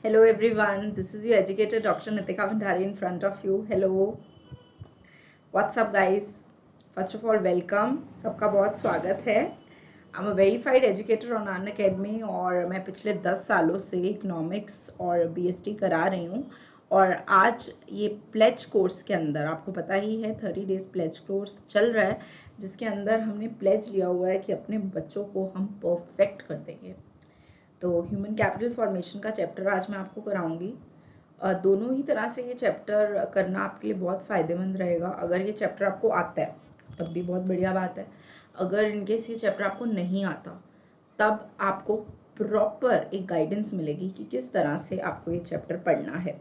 Hello everyone, this is your educator Dr. Nitika Bhandari in front of you. Hello, what's up guys? First of all, welcome. सबका बहुत स्वागत है. I'm a verified educator on Unacademy और मैं पिछले 10 सालों से इकोनॉमिक्स और बीएसटी करा रही हूँ. और आज ये प्लेज कोर्स के अंदर आपको पता ही है 30 डेज प्लेज कोर्स चल रहा है, जिसके अंदर हमने प्लेज लिया हुआ है कि अपने बच्चों को हम परफेक्ट कर देंगे. तो ह्यूमन कैपिटल फॉर्मेशन का चैप्टर आज मैं आपको कराऊंगी. दोनों ही तरह से ये चैप्टर करना आपके लिए बहुत फ़ायदेमंद रहेगा. अगर ये चैप्टर आपको आता है तब भी बहुत बढ़िया बात है. अगर इनकेस ये चैप्टर आपको नहीं आता तब आपको प्रॉपर एक गाइडेंस मिलेगी कि किस तरह से आपको ये चैप्टर पढ़ना है.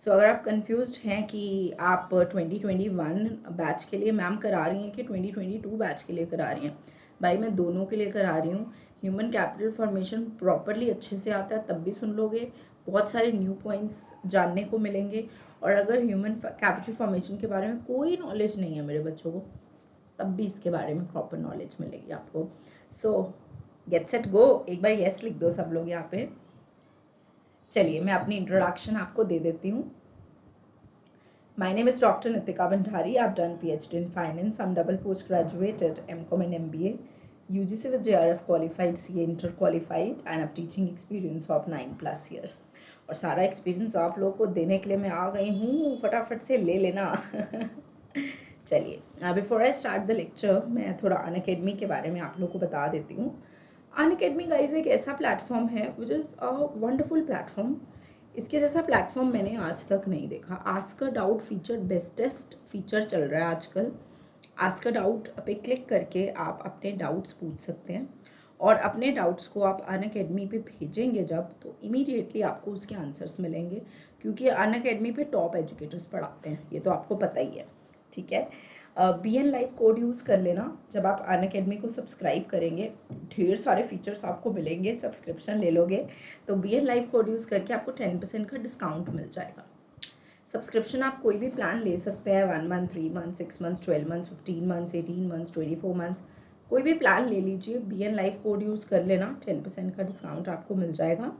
सो अगर आप कंफ्यूज्ड हैं कि आप 2021 बैच के लिए मैम करा रही हैं कि 2022 बैच के लिए करा रही हैं, भाई मैं दोनों के लिए करा रही हूँ. ह्यूमन कैपिटल फॉर्मेशन प्रॉपरली अच्छे से आता है तब भी सुन लोगे, बहुत सारे न्यू पॉइंट्स जानने को मिलेंगे. और अगर ह्यूमन कैपिटल फॉर्मेशन के बारे में कोई नॉलेज नहीं है मेरे बच्चों को, तब भी इसके बारे में प्रॉपर नॉलेज मिलेगी आपको. सो गेट सेट गो. एक बार यस लिख दो सब लोग यहाँ पे. चलिए मैं अपनी इंट्रोडक्शन आपको दे देती हूँ. My name is Dr. Nitika Bhandari. I've done PhD in Finance. I'm double postgraduated MCom and MBA. UGC with JRF qualified, CA inter qualified, and have teaching experience of 9+ years. और सारा experience आप लोगों को देने के लिए मैं आ गई हूँ, फटाफट से ले लेना. चलिए before I start the lecture मैं थोड़ा अनअकैडमी के बारे में आप लोगों को बता देती हूँ. अनअकैडमी गाइस एक ऐसा प्लेटफॉर्म है which is a wonderful platform. इसके जैसा प्लेटफॉर्म मैंने आज तक नहीं देखा. Ask a doubt feature bestest feature चल रहा है आजकल. आस्क अ डाउट पे क्लिक करके आप अपने डाउट्स पूछ सकते हैं और अपने डाउट्स को आप अनअकैडमी पे भेजेंगे जब, तो इमीडिएटली आपको उसके आंसर्स मिलेंगे, क्योंकि अनअकैडमी पे टॉप एजुकेटर्स पढ़ाते हैं, ये तो आपको पता ही है. ठीक है. BN लाइव कोड यूज़ कर लेना. जब आप अनअकैडमी को सब्सक्राइब करेंगे ढेर सारे फीचर्स आपको मिलेंगे. सब्सक्रिप्शन ले लोगे तो BN लाइव कोड यूज़ करके आपको 10% का डिस्काउंट मिल जाएगा. सब्सक्रिप्शन आप कोई भी प्लान ले सकते हैं. 1 month, 3 month, 6 month, 12 month, 15 month, 18 month, 24 month, कोई भी प्लान ले लीजिए. BN लाइव कोड यूज़ कर लेना, 10% का डिस्काउंट आपको मिल जाएगा.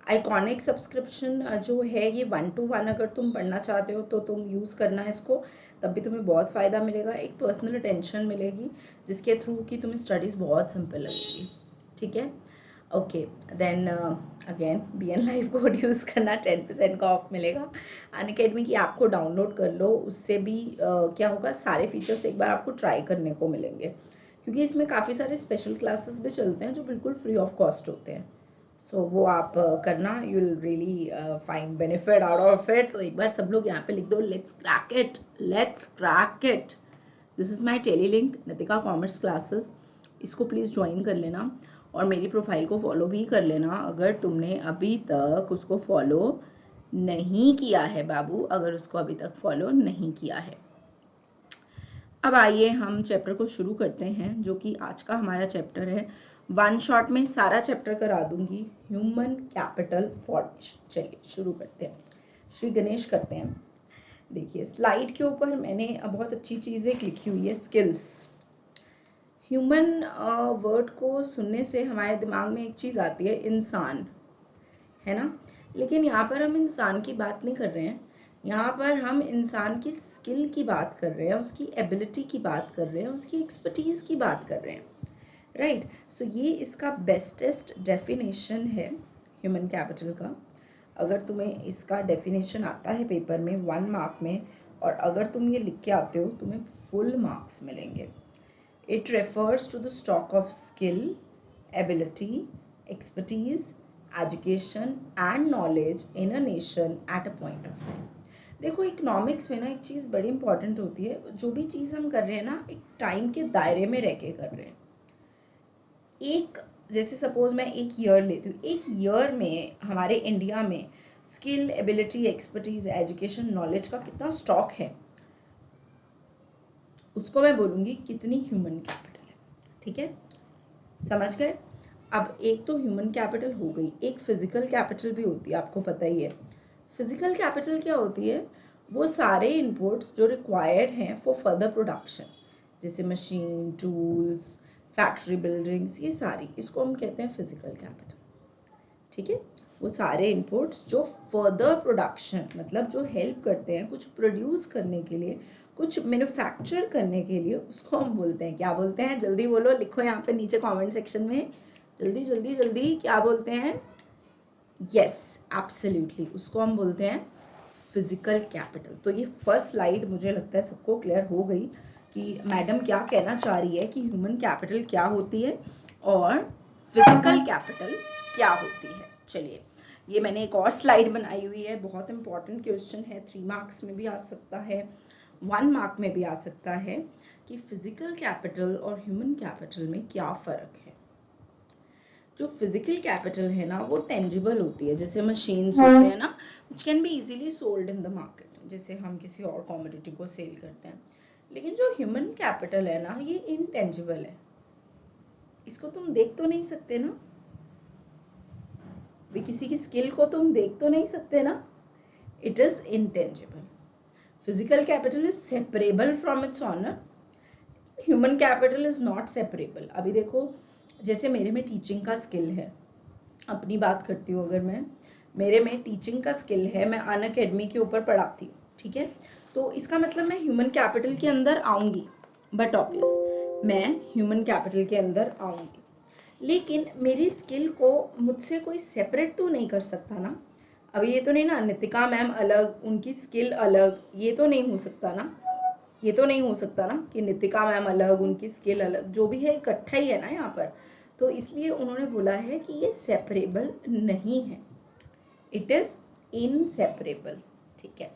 आइकॉनिक सब्सक्रिप्शन जो है ये 1-to-1 अगर तुम पढ़ना चाहते हो तो तुम यूज़ करना है इसको, तब भी तुम्हें बहुत फ़ायदा मिलेगा. एक पर्सनल अटेंशन मिलेगी जिसके थ्रू कि तुम्हें स्टडीज़ बहुत सिंपल लगेगी. ठीक है. Okay then again BN live code use करना, 10% का ऑफ मिलेगा. अनअकैडमी की ऐप को डाउनलोड कर लो. उससे भी क्या होगा, सारे फीचर्स एक बार आपको ट्राई करने को मिलेंगे, क्योंकि इसमें काफ़ी सारे स्पेशल क्लासेस भी चलते हैं जो बिल्कुल फ्री ऑफ कॉस्ट होते हैं. सो वो आप करना, you will really find benefit out of it. तो एक बार सब लोग यहाँ पे लिख दो, let's crack it, let's crack it. This is my tele link Nitika commerce classes. इसको प्लीज़ ज्वाइन कर लेना और मेरी प्रोफाइल को फॉलो भी कर लेना अगर तुमने अभी तक उसको फॉलो नहीं किया है बाबू, अगर उसको अभी तक फॉलो नहीं किया है. अब आइए हम चैप्टर को शुरू करते हैं, जो कि आज का हमारा चैप्टर है. 1 शॉट में सारा चैप्टर करा दूंगी, ह्यूमन कैपिटल फॉर्मेशन. चलिए शुरू करते हैं, श्री गणेश करते हैं. देखिए स्लाइड के ऊपर मैंने बहुत अच्छी चीज़ एक लिखी हुई है, स्किल्स. ह्यूमन वर्ड को सुनने से हमारे दिमाग में एक चीज़ आती है, इंसान, है ना. लेकिन यहाँ पर हम इंसान की बात नहीं कर रहे हैं. यहाँ पर हम इंसान की स्किल की बात कर रहे हैं, उसकी एबिलिटी की बात कर रहे हैं, उसकी एक्सपर्टीज़ की बात कर रहे हैं. राइट. सो ये इसका बेस्टेस्ट डेफिनेशन है ह्यूमन कैपिटल का. अगर तुम्हें इसका डेफिनेशन आता है पेपर में 1 मार्क में, और अगर तुम ये लिख के आते हो तुम्हें फुल मार्क्स मिलेंगे. It refers to the stock of skill, ability, expertise, education and knowledge in a nation at a point of time. देखो इकोनॉमिक्स में ना एक चीज़ बड़ी इंपॉर्टेंट होती है, जो भी चीज़ हम कर रहे हैं ना एक टाइम के दायरे में रह के कर रहे हैं. एक जैसे सपोज मैं एक ईयर लेती हूँ, एक ईयर में हमारे इंडिया में skill, ability, expertise, education, knowledge का कितना स्टॉक है, उसको मैं बोलूँगी कितनी ह्यूमन कैपिटल है. ठीक है, समझ गए. अब एक तो ह्यूमन कैपिटल हो गई, एक फिजिकल कैपिटल भी होती है, आपको पता ही है. फिजिकल कैपिटल क्या होती है, वो सारे इनपुट्स जो रिक्वायर्ड हैं फॉर फर्दर प्रोडक्शन, जैसे मशीन, टूल्स, फैक्ट्री बिल्डिंग्स, ये सारी, इसको हम कहते हैं फिजिकल कैपिटल. ठीक है. वो सारे इनपुट्स जो फर्दर प्रोडक्शन, मतलब जो हेल्प करते हैं कुछ प्रोड्यूस करने के लिए, कुछ मैन्युफैक्चर करने के लिए, उसको हम बोलते हैं, क्या बोलते हैं? जल्दी बोलो, लिखो यहाँ पे नीचे कमेंट सेक्शन में, जल्दी जल्दी जल्दी, क्या बोलते हैं? यस, एब्सोल्युटली, उसको हम बोलते हैं फिजिकल कैपिटल। तो ये फर्स्ट स्लाइड मुझे लगता है सबको क्लियर हो गई कि मैडम क्या कहना चाह रही है कि ह्यूमन कैपिटल क्या होती है और फिजिकल कैपिटल क्या होती है। चलिए, ये मैंने एक और स्लाइड बनाई हुई है, बहुत इंपॉर्टेंट क्वेश्चन है, 3 मार्क्स में भी आ सकता है, 1 मार्क में भी आ सकता है कि फिजिकल कैपिटल और ह्यूमन कैपिटल में क्या फ़र्क है। जो फिजिकल कैपिटल है ना, वो टेंजिबल होती है, जैसे मशीन्स होते हैं ना, which can be easily sold in the market, जैसे हम किसी और कमोडिटी को सेल करते हैं। लेकिन जो ह्यूमन कैपिटल है ना, ये इनटेंजिबल है, इसको तुम देख तो नहीं सकते ना, भी किसी की स्किल को तुम देख तो नहीं सकते ना, it is intangible. Physical capital is separable from its owner, human capital is not separable. अभी देखो, जैसे मेरे में टीचिंग का स्किल है, अपनी बात करती हूँ, अगर मैं, मेरे में टीचिंग का स्किल है, मैं अनअकैडमी के ऊपर पढ़ाती हूँ, ठीक है, तो इसका मतलब मैं ह्यूमन कैपिटल के अंदर आऊँगी, बट ऑब्वियस मैं ह्यूमन कैपिटल के अंदर आऊँगी, लेकिन मेरी स्किल को मुझसे कोई सेपरेट तो नहीं कर सकता ना। अभी ये तो नहीं ना, नितिका मैम अलग, उनकी स्किल अलग, ये तो नहीं हो सकता ना, ये तो नहीं हो सकता ना कि नितिका मैम अलग, उनकी स्किल अलग, जो भी है इकट्ठा ही है ना यहाँ पर। तो इसलिए उन्होंने बोला है कि ये सेपरेबल नहीं है, इट इज इनसेपरेबल, ठीक है।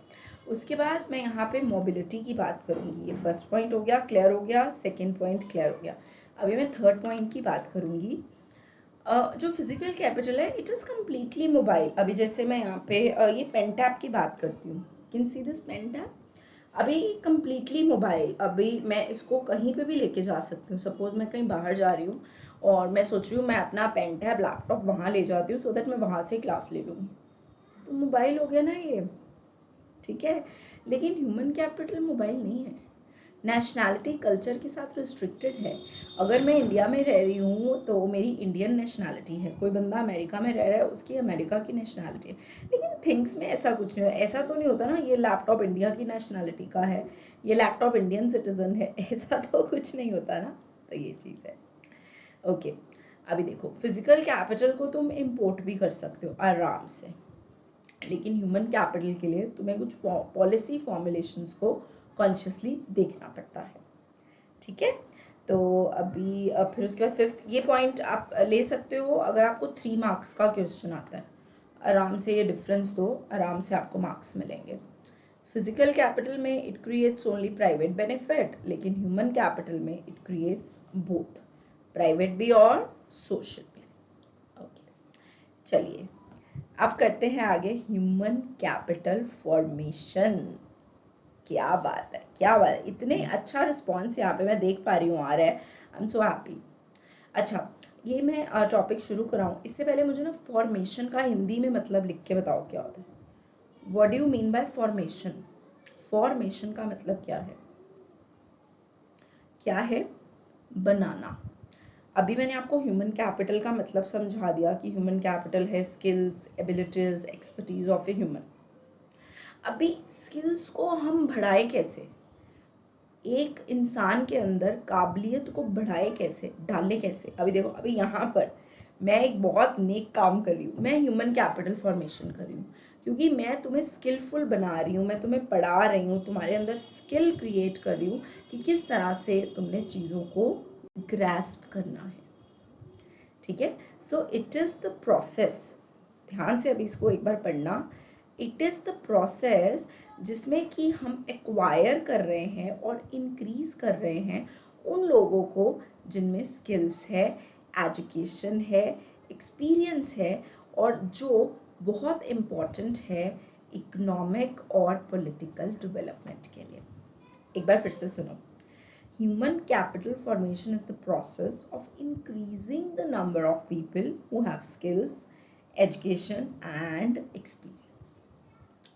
उसके बाद मैं यहाँ पे मोबिलिटी की बात करूँगी, ये फर्स्ट पॉइंट हो गया, क्लियर हो गया, सेकेंड पॉइंट क्लियर हो गया। अभी मैं थर्ड पॉइंट की बात करूँगी। जो फिजिकल कैपिटल है, इट इज़ कम्प्लीटली मोबाइल। अभी जैसे मैं यहाँ पे ये पेन टैप की बात करती हूँ, can see this pen tab, अभी कम्प्लीटली मोबाइल, अभी मैं इसको कहीं पे भी लेके जा सकती हूँ। सपोज मैं कहीं बाहर जा रही हूँ और मैं सोच रही हूँ मैं अपना पेन टैब लैपटॉप वहाँ ले जाती हूँ, सो दैट मैं वहाँ से क्लास ले लूँगी, तो मोबाइल हो गया ना ये, ठीक है। लेकिन ह्यूमन कैपिटल मोबाइल नहीं है, नेशनैलिटी कल्चर के साथ रिस्ट्रिक्टेड है। अगर मैं इंडिया में रह रही हूँ तो मेरी इंडियन नेशनैलिटी है, कोई बंदा अमेरिका में रह रहा है, उसकी अमेरिका की नेशनैलिटी है। लेकिन थिंग्स में ऐसा कुछ नहीं है, ऐसा तो नहीं होता ना ये लैपटॉप इंडिया की नेशनैलिटी का है, ये लैपटॉप इंडियन सिटीजन है, ऐसा तो कुछ नहीं होता ना। तो ये चीज़ है, ओके। अभी देखो, फिजिकल कैपिटल को तुम इम्पोर्ट भी कर सकते हो आराम से, लेकिन ह्यूमन कैपिटल के लिए तुम्हें कुछ पॉलिसी फॉर्मुलेशंस को कॉन्शियसली देखना पड़ता है, ठीक है। तो अभी फिर उसके बाद फिफ्थ, ये पॉइंट आप ले सकते हो अगर आपको 3 मार्क्स का क्वेश्चन आता है, आराम से ये डिफरेंस दो, आराम से आपको मार्क्स मिलेंगे। फिजिकल कैपिटल में it creates only private benefit, लेकिन ह्यूमन कैपिटल में इट क्रिएट्स बोथ, प्राइवेट भी और सोशल भी, ओके। चलिए, अब करते हैं आगे ह्यूमन कैपिटल फॉर्मेशन। क्या बात है, क्या बात है, इतने अच्छा रिस्पॉन्स यहाँ पे मैं देख पा रही हूँ आ रहा है, आई एम सो हैप्पी। अच्छा, ये मैं टॉपिक शुरू कराऊँ इससे पहले मुझे ना फॉर्मेशन का हिंदी में मतलब लिख के बताओ क्या होता है। What do you mean by formation? Formation का मतलब क्या है? क्या है? बनाना। अभी मैंने आपको ह्यूमन कैपिटल का मतलब समझा दिया कि ह्यूमन कैपिटल है skills, abilities, expertise of a human. अभी स्किल्स को हम बढ़ाए कैसे, एक इंसान के अंदर काबिलियत को बढ़ाए कैसे, डाले कैसे। अभी देखो, अभी यहाँ पर मैं एक बहुत नेक काम कर रही हूँ, मैं ह्यूमन कैपिटल फॉर्मेशन कर रही हूँ, क्योंकि मैं तुम्हें स्किलफुल बना रही हूँ, मैं तुम्हें पढ़ा रही हूँ, तुम्हारे अंदर स्किल क्रिएट कर रही हूँ कि किस तरह से तुमने चीज़ों को ग्रैस्प करना है, ठीक है। So it is the process, ध्यान से अभी इसको एक बार पढ़ना, इट इज़ द प्रोसेस जिसमें कि हम एक्वायर कर रहे हैं और इंक्रीज कर रहे हैं उन लोगों को जिनमें स्किल्स है, एजुकेशन है, एक्सपीरियंस है, और जो बहुत इम्पॉर्टेंट है इकोनॉमिक और पॉलिटिकल डेवलपमेंट के लिए। एक बार फिर से सुनो, human capital formation is the process of increasing the number of people who have skills, education and experience,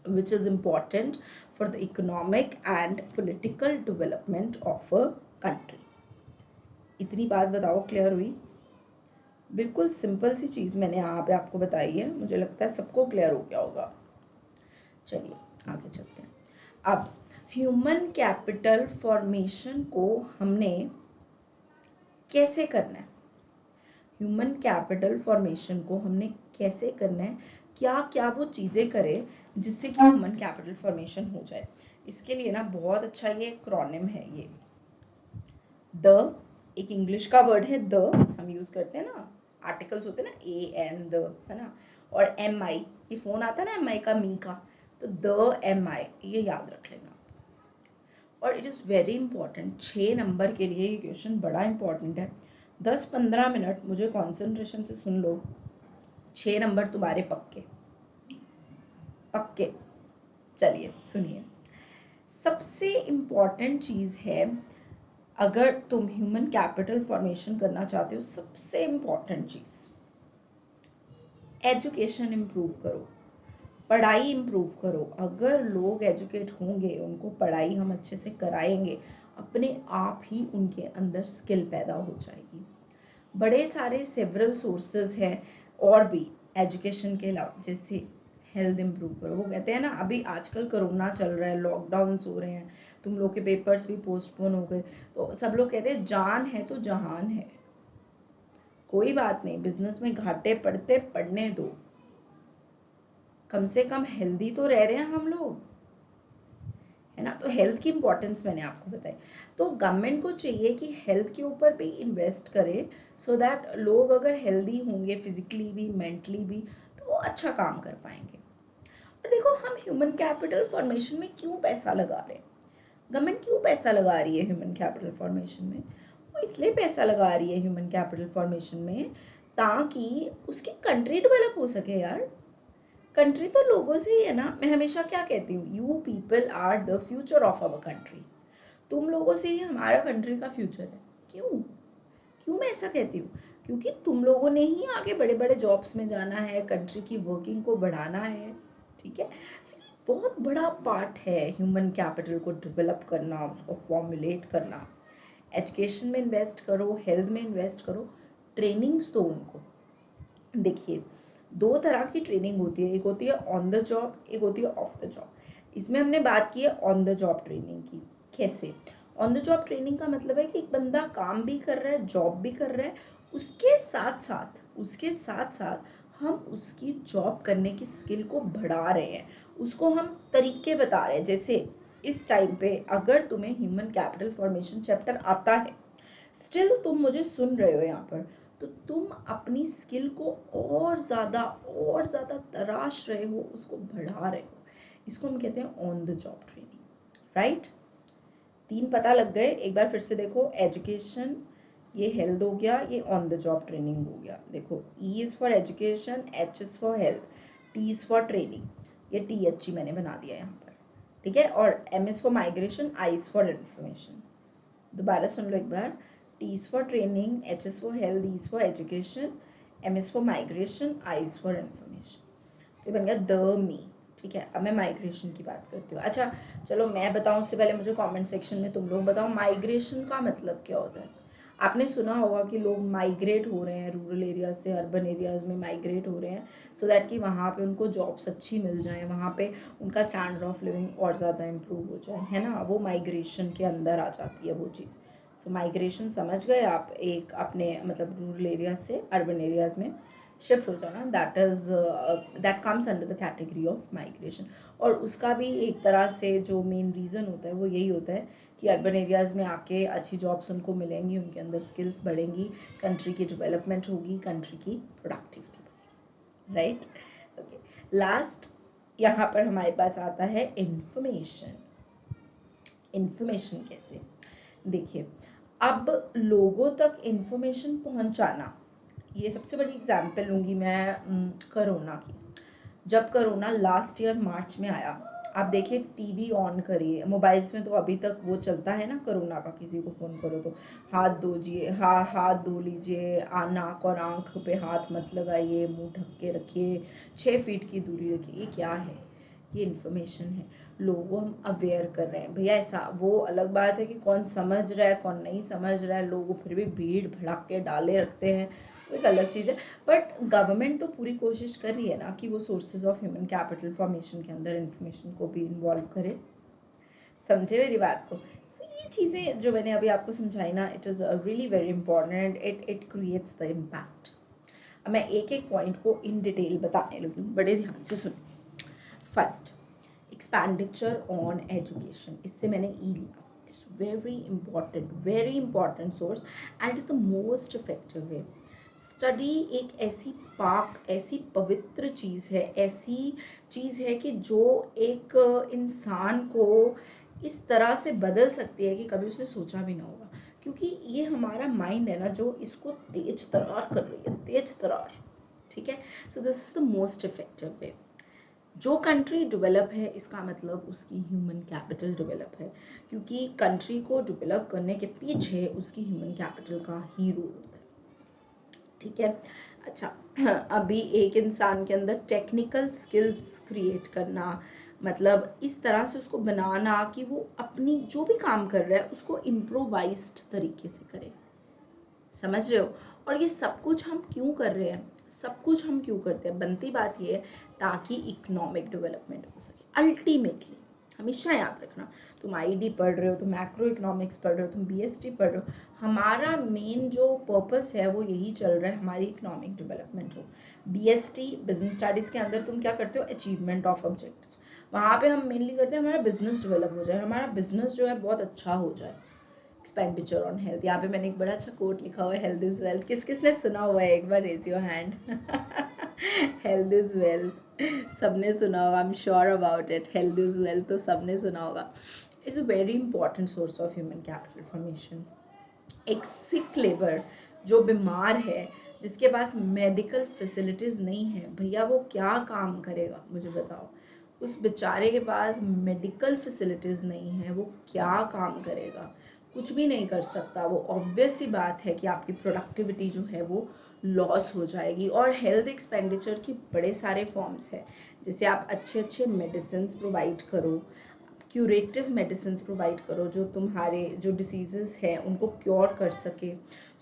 which is important for the economic and political development of a country. इतनी बात बताओ clear हुई? बिल्कुल simple सी चीज़ मैंने यहाँ पे आपको बताई है, मुझे लगता है सबको क्लियर हो गया होगा। चलिए आगे चलते हैं। अब ह्यूमन कैपिटल फॉर्मेशन को हमने कैसे करना है, ह्यूमन कैपिटल फॉर्मेशन को हमने कैसे करना है, क्या क्या वो चीज़ें करें जिससे कि ह्यूमन कैपिटल फॉर्मेशन हो जाए। इसके लिए ना बहुत अच्छा ये एक्रोनिम है, ये द, एक इंग्लिश का वर्ड है द, हम यूज करते हैं ना, आर्टिकल्स होते हैं ना ए एन द, है ना, और एम आई, ये फोन आता है ना एम आई का, मी का, तो द एम आई, ये याद रख लेना। और it is very important, 6 number के लिए ये क्वेश्चन बड़ा इंपॉर्टेंट है। 10-15 मिनट मुझे कॉन्सेंट्रेशन से सुन लो, 6 नंबर तुम्हारे पक्के पक्के। चलिए सुनिए, सबसे इम्पॉर्टेंट चीज़ है, अगर तुम ह्यूमन कैपिटल फॉर्मेशन करना चाहते हो, सबसे इम्पॉर्टेंट चीज़, एजुकेशन इम्प्रूव करो, पढ़ाई इम्प्रूव करो। अगर लोग एजुकेट होंगे, उनको पढ़ाई हम अच्छे से कराएंगे, अपने आप ही उनके अंदर स्किल पैदा हो जाएगी। बड़े सारे सेवरल सोर्सेज हैं और भी एजुकेशन के अलावा, जैसे हेल्थ इम्प्रूव करो। वो कहते हैं ना, अभी आजकल कोरोना चल रहा है, लॉकडाउन हो रहे हैं, तुम लोग के पेपर्स भी पोस्टपोन हो गए, तो सब लोग कहते हैं जान है तो जहान है। कोई बात नहीं, बिजनेस में घाटे पड़ते पड़ने दो, कम से कम हेल्दी तो रह रहे हैं हम लोग, है ना। तो हेल्थ की इंपॉर्टेंस मैंने आपको बताई। तो गवर्नमेंट को चाहिए कि हेल्थ के ऊपर भी इन्वेस्ट करे, सो दैट लोग अगर हेल्दी होंगे फिजिकली भी मेंटली भी, तो वो अच्छा काम कर पाएंगे। और देखो, हम ह्यूमन कैपिटल फॉर्मेशन में क्यों पैसा लगा रहे हैं, गवर्नमेंट क्यों पैसा लगा रही है ह्यूमन कैपिटल फॉर्मेशन में? वो इसलिए पैसा लगा रही है ह्यूमन कैपिटल फॉर्मेशन में, ताकि उसकी कंट्री डेवलप हो सके यार। कंट्री तो लोगों से ही है ना। मैं हमेशा क्या कहती हूँ, you people are the future of our country. तुम लोगों से ही हमारा कंट्री का फ्यूचर है। क्यों क्यों मैं ऐसा कहती हूँ? क्योंकि तुम लोगों ने ही आगे बड़े बड़े जॉब्स में जाना है, कंट्री की वर्किंग को बढ़ाना है, ठीक है। बहुत बड़ा पार्ट है ह्यूमन कैपिटल को डेवलप करना, उसको फॉर्मुलेट करना। एजुकेशन में इन्वेस्ट करो, हेल्थ में इन्वेस्ट करो, ट्रेनिंग्स दो उनको। देखिए, 2 तरह की ट्रेनिंग होती है, एक होती है ऑन द जॉब, एक होती है ऑफ द जॉब। इसमें हमने बात की है ऑन द जॉब ट्रेनिंग की। कैसे? ऑन द जॉब ट्रेनिंग का मतलब है कि एक बंदा काम भी कर रहा है, जॉब भी कर रहा है, उसके साथ साथ हम उसकी जॉब करने की स्किल को बढ़ा रहे हैं, उसको हम तरीके बता रहे हैं। जैसे इस टाइम पे अगर तुम्हें ह्यूमन कैपिटल फॉर्मेशन चैप्टर आता है, स्टिल तुम मुझे सुन रहे हो यहाँ पर, तो तुम अपनी स्किल को और ज़्यादा तराश रहे हो, उसको बढ़ा रहे हो। इसको हम कहते हैं on the job training, right. 3 पता लग गए, एक बार फिर से देखो, एजुकेशन, ये हेल्थ हो गया, ये ऑन द जॉब ट्रेनिंग हो गया। देखो, E is for education, H is for health, T is for training, ये TH मैंने बना दिया यहाँ पर, ठीक है। और M is for migration, I is for information. दोबारा सुन लो एक बार, T is for training, H is for health, E is for education, M is for migration, I is for information। तो ये बन गया द मी, ठीक है। अब मैं माइग्रेशन की बात करती हूँ। अच्छा चलो, मैं बताऊँ उससे पहले मुझे कमेंट सेक्शन में तुम लोग बताओ, माइग्रेशन का मतलब क्या होता है। आपने सुना होगा कि लोग माइग्रेट हो रहे हैं, रूरल एरियाज से अर्बन एरियाज में माइग्रेट हो रहे हैं, सो दैट कि वहाँ पे उनको जॉब्स अच्छी मिल जाए, वहाँ पे उनका स्टैंडर्ड ऑफ लिविंग और ज़्यादा इम्प्रूव हो जाए, है ना। वो माइग्रेशन के अंदर आ जाती है वो चीज़। सो माइग्रेशन समझ गए आप, एक अपने मतलब रूरल एरियाज से अर्बन एरियाज में शिफ्ट हो जाना, that comes under the category of migration. और उसका भी एक तरह से जो मेन रीज़न होता है वो यही होता है कि अर्बन एरियाज़ में आके अच्छी जॉब्स उनको मिलेंगी, उनके अंदर स्किल्स बढ़ेंगी, कंट्री की डेवलपमेंट होगी, कंट्री की प्रोडक्टिविटी बढ़ेगी, राइट। ओके, लास्ट यहाँ पर हमारे पास आता है इंफॉर्मेशन। इंफॉर्मेशन कैसे? देखिए, अब लोगों तक इंफॉर्मेशन पहुंचाना, ये सबसे बड़ी एग्जांपल लूँगी मैं कोरोना की। जब कोरोना लास्ट ईयर मार्च में आया, आप देखिए टीवी ऑन करिए, मोबाइल्स में तो अभी तक वो चलता है ना कोरोना का, किसी को फ़ोन करो तो हाथ धोजिए, हाथ धो लीजिए, नाक और आँख पे हाथ मत लगाइए, मुंह ढक के रखिए, 6 फीट की दूरी रखिए। ये क्या है? ये इन्फॉर्मेशन है, लोगों को हम अवेयर कर रहे हैं भैया। ऐसा वो अलग बात है कि कौन समझ रहा है कौन नहीं समझ रहा है, लोग फिर भी भीड़ भड़ाके डाले रखते हैं, वो एक अलग चीज़ है। बट गवर्नमेंट तो पूरी कोशिश कर रही है ना कि वो sources of human capital formation के अंदर इंफॉर्मेशन को भी इन्वॉल्व करे। समझे मेरी बात को? सो ये चीज़ें जो मैंने अभी आपको समझाई ना, it is really very important, it creates the impact. अब मैं एक एक पॉइंट को इन डिटेल बताने लगी हूँ, बड़े ध्यान से सुनो। फर्स्ट, एक्सपेंडिचर ऑन एजुकेशन, इससे मैंने ई लिया। It's very important source and it is the most effective way. Study एक ऐसी पाक, ऐसी पवित्र चीज़ है, ऐसी चीज़ है कि जो एक इंसान को इस तरह से बदल सकती है कि कभी उसने सोचा भी ना होगा। क्योंकि ये हमारा माइंड है ना जो इसको तेज तरार कर रही है, तेज तरार, ठीक है। So this is the most effective way. जो कंट्री डेवलप है इसका मतलब उसकी ह्यूमन कैपिटल डेवलप है, क्योंकि कंट्री को डेवलप करने के पीछे उसकी ह्यूमन कैपिटल का ही रोल होता है, ठीक है। अच्छा, अभी एक इंसान के अंदर टेक्निकल स्किल्स क्रिएट करना, मतलब इस तरह से उसको बनाना कि वो अपनी जो भी काम कर रहा है उसको इम्प्रोवाइज्ड तरीके से करे। समझ रहे हो? और ये सब कुछ हम क्यों कर रहे हैं? सब कुछ हम क्यों करते हैं? बनती बात ये है ताकि इकोनॉमिक डेवलपमेंट हो सके। अल्टीमेटली हमेशा याद रखना, तुम आईडी पढ़ रहे हो, तुम मैक्रो इकोनॉमिक्स पढ़ रहे हो, तुम बीएसटी पढ़ रहे हो, हमारा मेन जो पर्पस है वो यही चल रहा है, हमारी इकोनॉमिक डेवलपमेंट हो। बीएसटी बिजनेस स्टडीज के अंदर तुम क्या करते हो? Achievement of objectives. वहाँ पे हम मेनली करते हैं हमारा बिजनेस डेवलप हो जाए, हमारा बिजनेस जो है बहुत अच्छा हो जाए। एक्सपेंडिचर ऑन हेल्थ, यहाँ पे मैंने एक बड़ा अच्छा कोट लिखा हुआ है, हेल्थ इज वेल्थ। किस किसने सुना हुआ है? एक बार raise your hand. Health is wealth, सबने सुना होगा, I am sure about it. Health is wealth तो सबने सुना होगा। It's a very important source of human capital formation. एक सिक लेबर जो बीमार है, जिसके पास मेडिकल फैसिलिटीज नहीं है, भैया वो क्या काम करेगा? मुझे बताओ। उस बेचारे के पास मेडिकल फैसिलिटीज नहीं है, वो क्या काम करेगा? कुछ भी नहीं कर सकता वो। ऑब्वियस सी बात है कि आपकी प्रोडक्टिविटी जो है वो लॉस हो जाएगी। और हेल्थ एक्सपेंडिचर की बड़े सारे फॉर्म्स हैं, जैसे आप अच्छे अच्छे मेडिसिन प्रोवाइड करो, क्यूरेटिव मेडिसिन प्रोवाइड करो जो तुम्हारे जो डिसीजेस हैं उनको क्योर कर सके।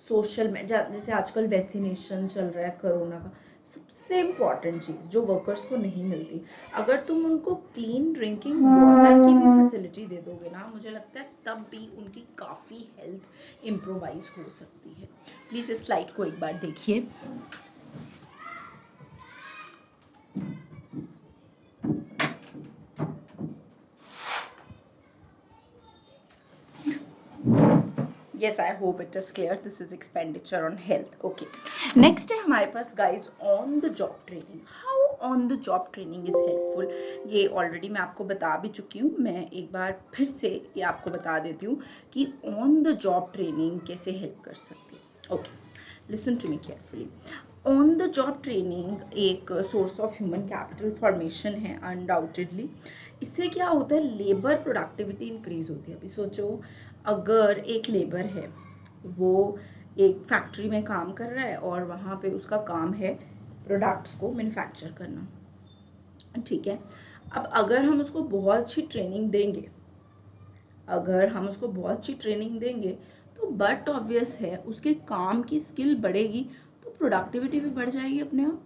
सोशल जैसे आजकल वैक्सीनेशन चल रहा है कोरोना का, सबसे इम्पॉर्टेंट चीज़ जो वर्कर्स को नहीं मिलती, अगर तुम उनको क्लीन ड्रिंकिंग वाटर की भी फैसिलिटी दे दोगे ना, मुझे लगता है तब भी उनकी काफ़ी हेल्थ इम्प्रोवाइज हो सकती है। प्लीज़ इस स्लाइड को एक बार देखिए। Yes, I hope it is clear. This is expenditure on health. Okay. Next है हमारे पास guys on the job training. How on the job training is helpful? ये already मैं आपको बता भी चुकी हूँ, मैं एक बार फिर से ये आपको बता देती हूँ कि on the job training कैसे help कर सकती है. Okay. Listen to me carefully. On the job training एक source of human capital formation है undoubtedly. इससे क्या होता है? लेबर प्रोडक्टिविटी इंक्रीज होती है। अभी सोचो, अगर एक लेबर है, वो एक फैक्ट्री में काम कर रहा है और वहाँ पे उसका काम है प्रोडक्ट्स को मैन्युफैक्चर करना, ठीक है। अब अगर हम उसको बहुत अच्छी ट्रेनिंग देंगे, अगर हम उसको बहुत अच्छी ट्रेनिंग देंगे तो बट ऑब्वियस है उसके काम की स्किल बढ़ेगी, तो प्रोडक्टिविटी भी बढ़ जाएगी अपने आप।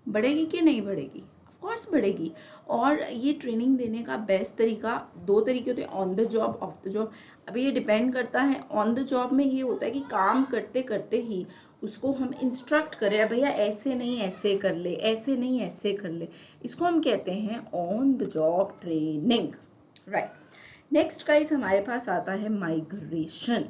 बढ़ेगी कि नहीं बढ़ेगी? ऑफ कोर्स बढ़ेगी। और ये ट्रेनिंग देने का बेस्ट तरीका, दो तरीके होते हैं, on the job, of the job. अभी ये डिपेंड करता है, ऑन द जॉब में ये होता है कि काम करते करते ही उसको हम इंस्ट्रक्ट करें, भैया ऐसे नहीं ऐसे कर ले, ऐसे नहीं ऐसे कर ले, इसको हम कहते हैं on the job training, right. Next guys हमारे पास आता है माइग्रेशन।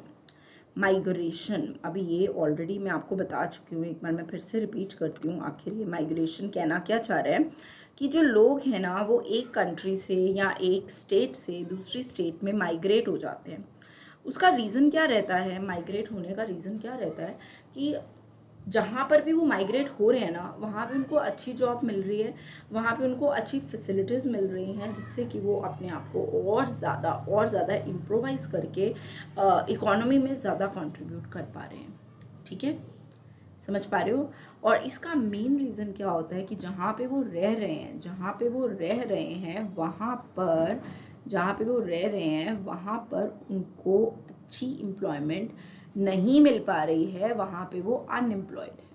माइग्रेशन, अभी ये ऑलरेडी मैं आपको बता चुकी हूँ, एक बार मैं फिर से रिपीट करती हूँ। आखिर ये माइग्रेशन कहना क्या चाह रहा है कि जो लोग हैं ना वो एक कंट्री से या एक स्टेट से दूसरी स्टेट में माइग्रेट हो जाते हैं। उसका रीज़न क्या रहता है? माइग्रेट होने का रीज़न क्या रहता है कि जहाँ पर भी वो माइग्रेट हो रहे हैं ना, वहाँ पे उनको अच्छी जॉब मिल रही है, वहाँ पे उनको अच्छी फैसिलिटीज़ मिल रही हैं, जिससे कि वो अपने आप को और ज़्यादा इम्प्रोवाइज़ करके इकोनॉमी में ज़्यादा कंट्रीब्यूट कर पा रहे हैं, ठीक है। समझ पा रहे हो? और इसका मेन रीज़न क्या होता है कि जहाँ पे वो रह रहे हैं, वहाँ पर उनको अच्छी एम्प्लॉयमेंट नहीं मिल पा रही है, वहाँ पे वो अनएम्प्लॉयड है।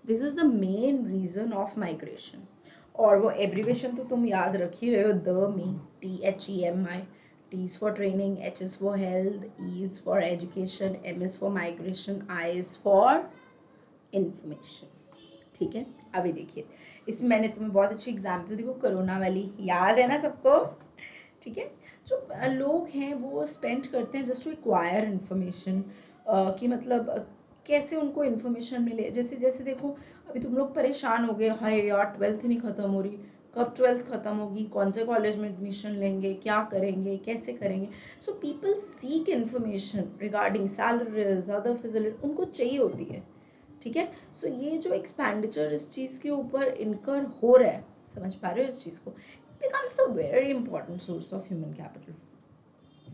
This is the main reason of migration. और वो एब्रीवेशन तो तुम याद रख ही रहे हो, the me, THEMI, T is for training, H is for health, E is for education, M is for migration, I is for information। ठीक है, अभी देखिए इसमें मैंने तुम्हें बहुत अच्छी एग्जाम्पल दी, वो कोरोना वाली, याद है ना सबको? ठीक है, जो लोग हैं वो स्पेंड करते हैं जस्ट टू एक्वायर इन्फॉर्मेशन, कि मतलब कैसे उनको इन्फॉर्मेशन मिले। जैसे जैसे देखो अभी तुम लोग परेशान हो गए, हाय यार 12th नहीं खत्म हो रही, कब 12th खत्म होगी, कौन से कॉलेज में एडमिशन लेंगे, क्या करेंगे, कैसे करेंगे। So people seek information regarding salaries, other facility, उनको चाहिए होती है। ठीक है, सो ये जो एक्सपेंडिचर इस चीज़ के ऊपर इनकर हो रहा है, समझ पा रहे हो इस चीज़ को, becomes the very important source of human capital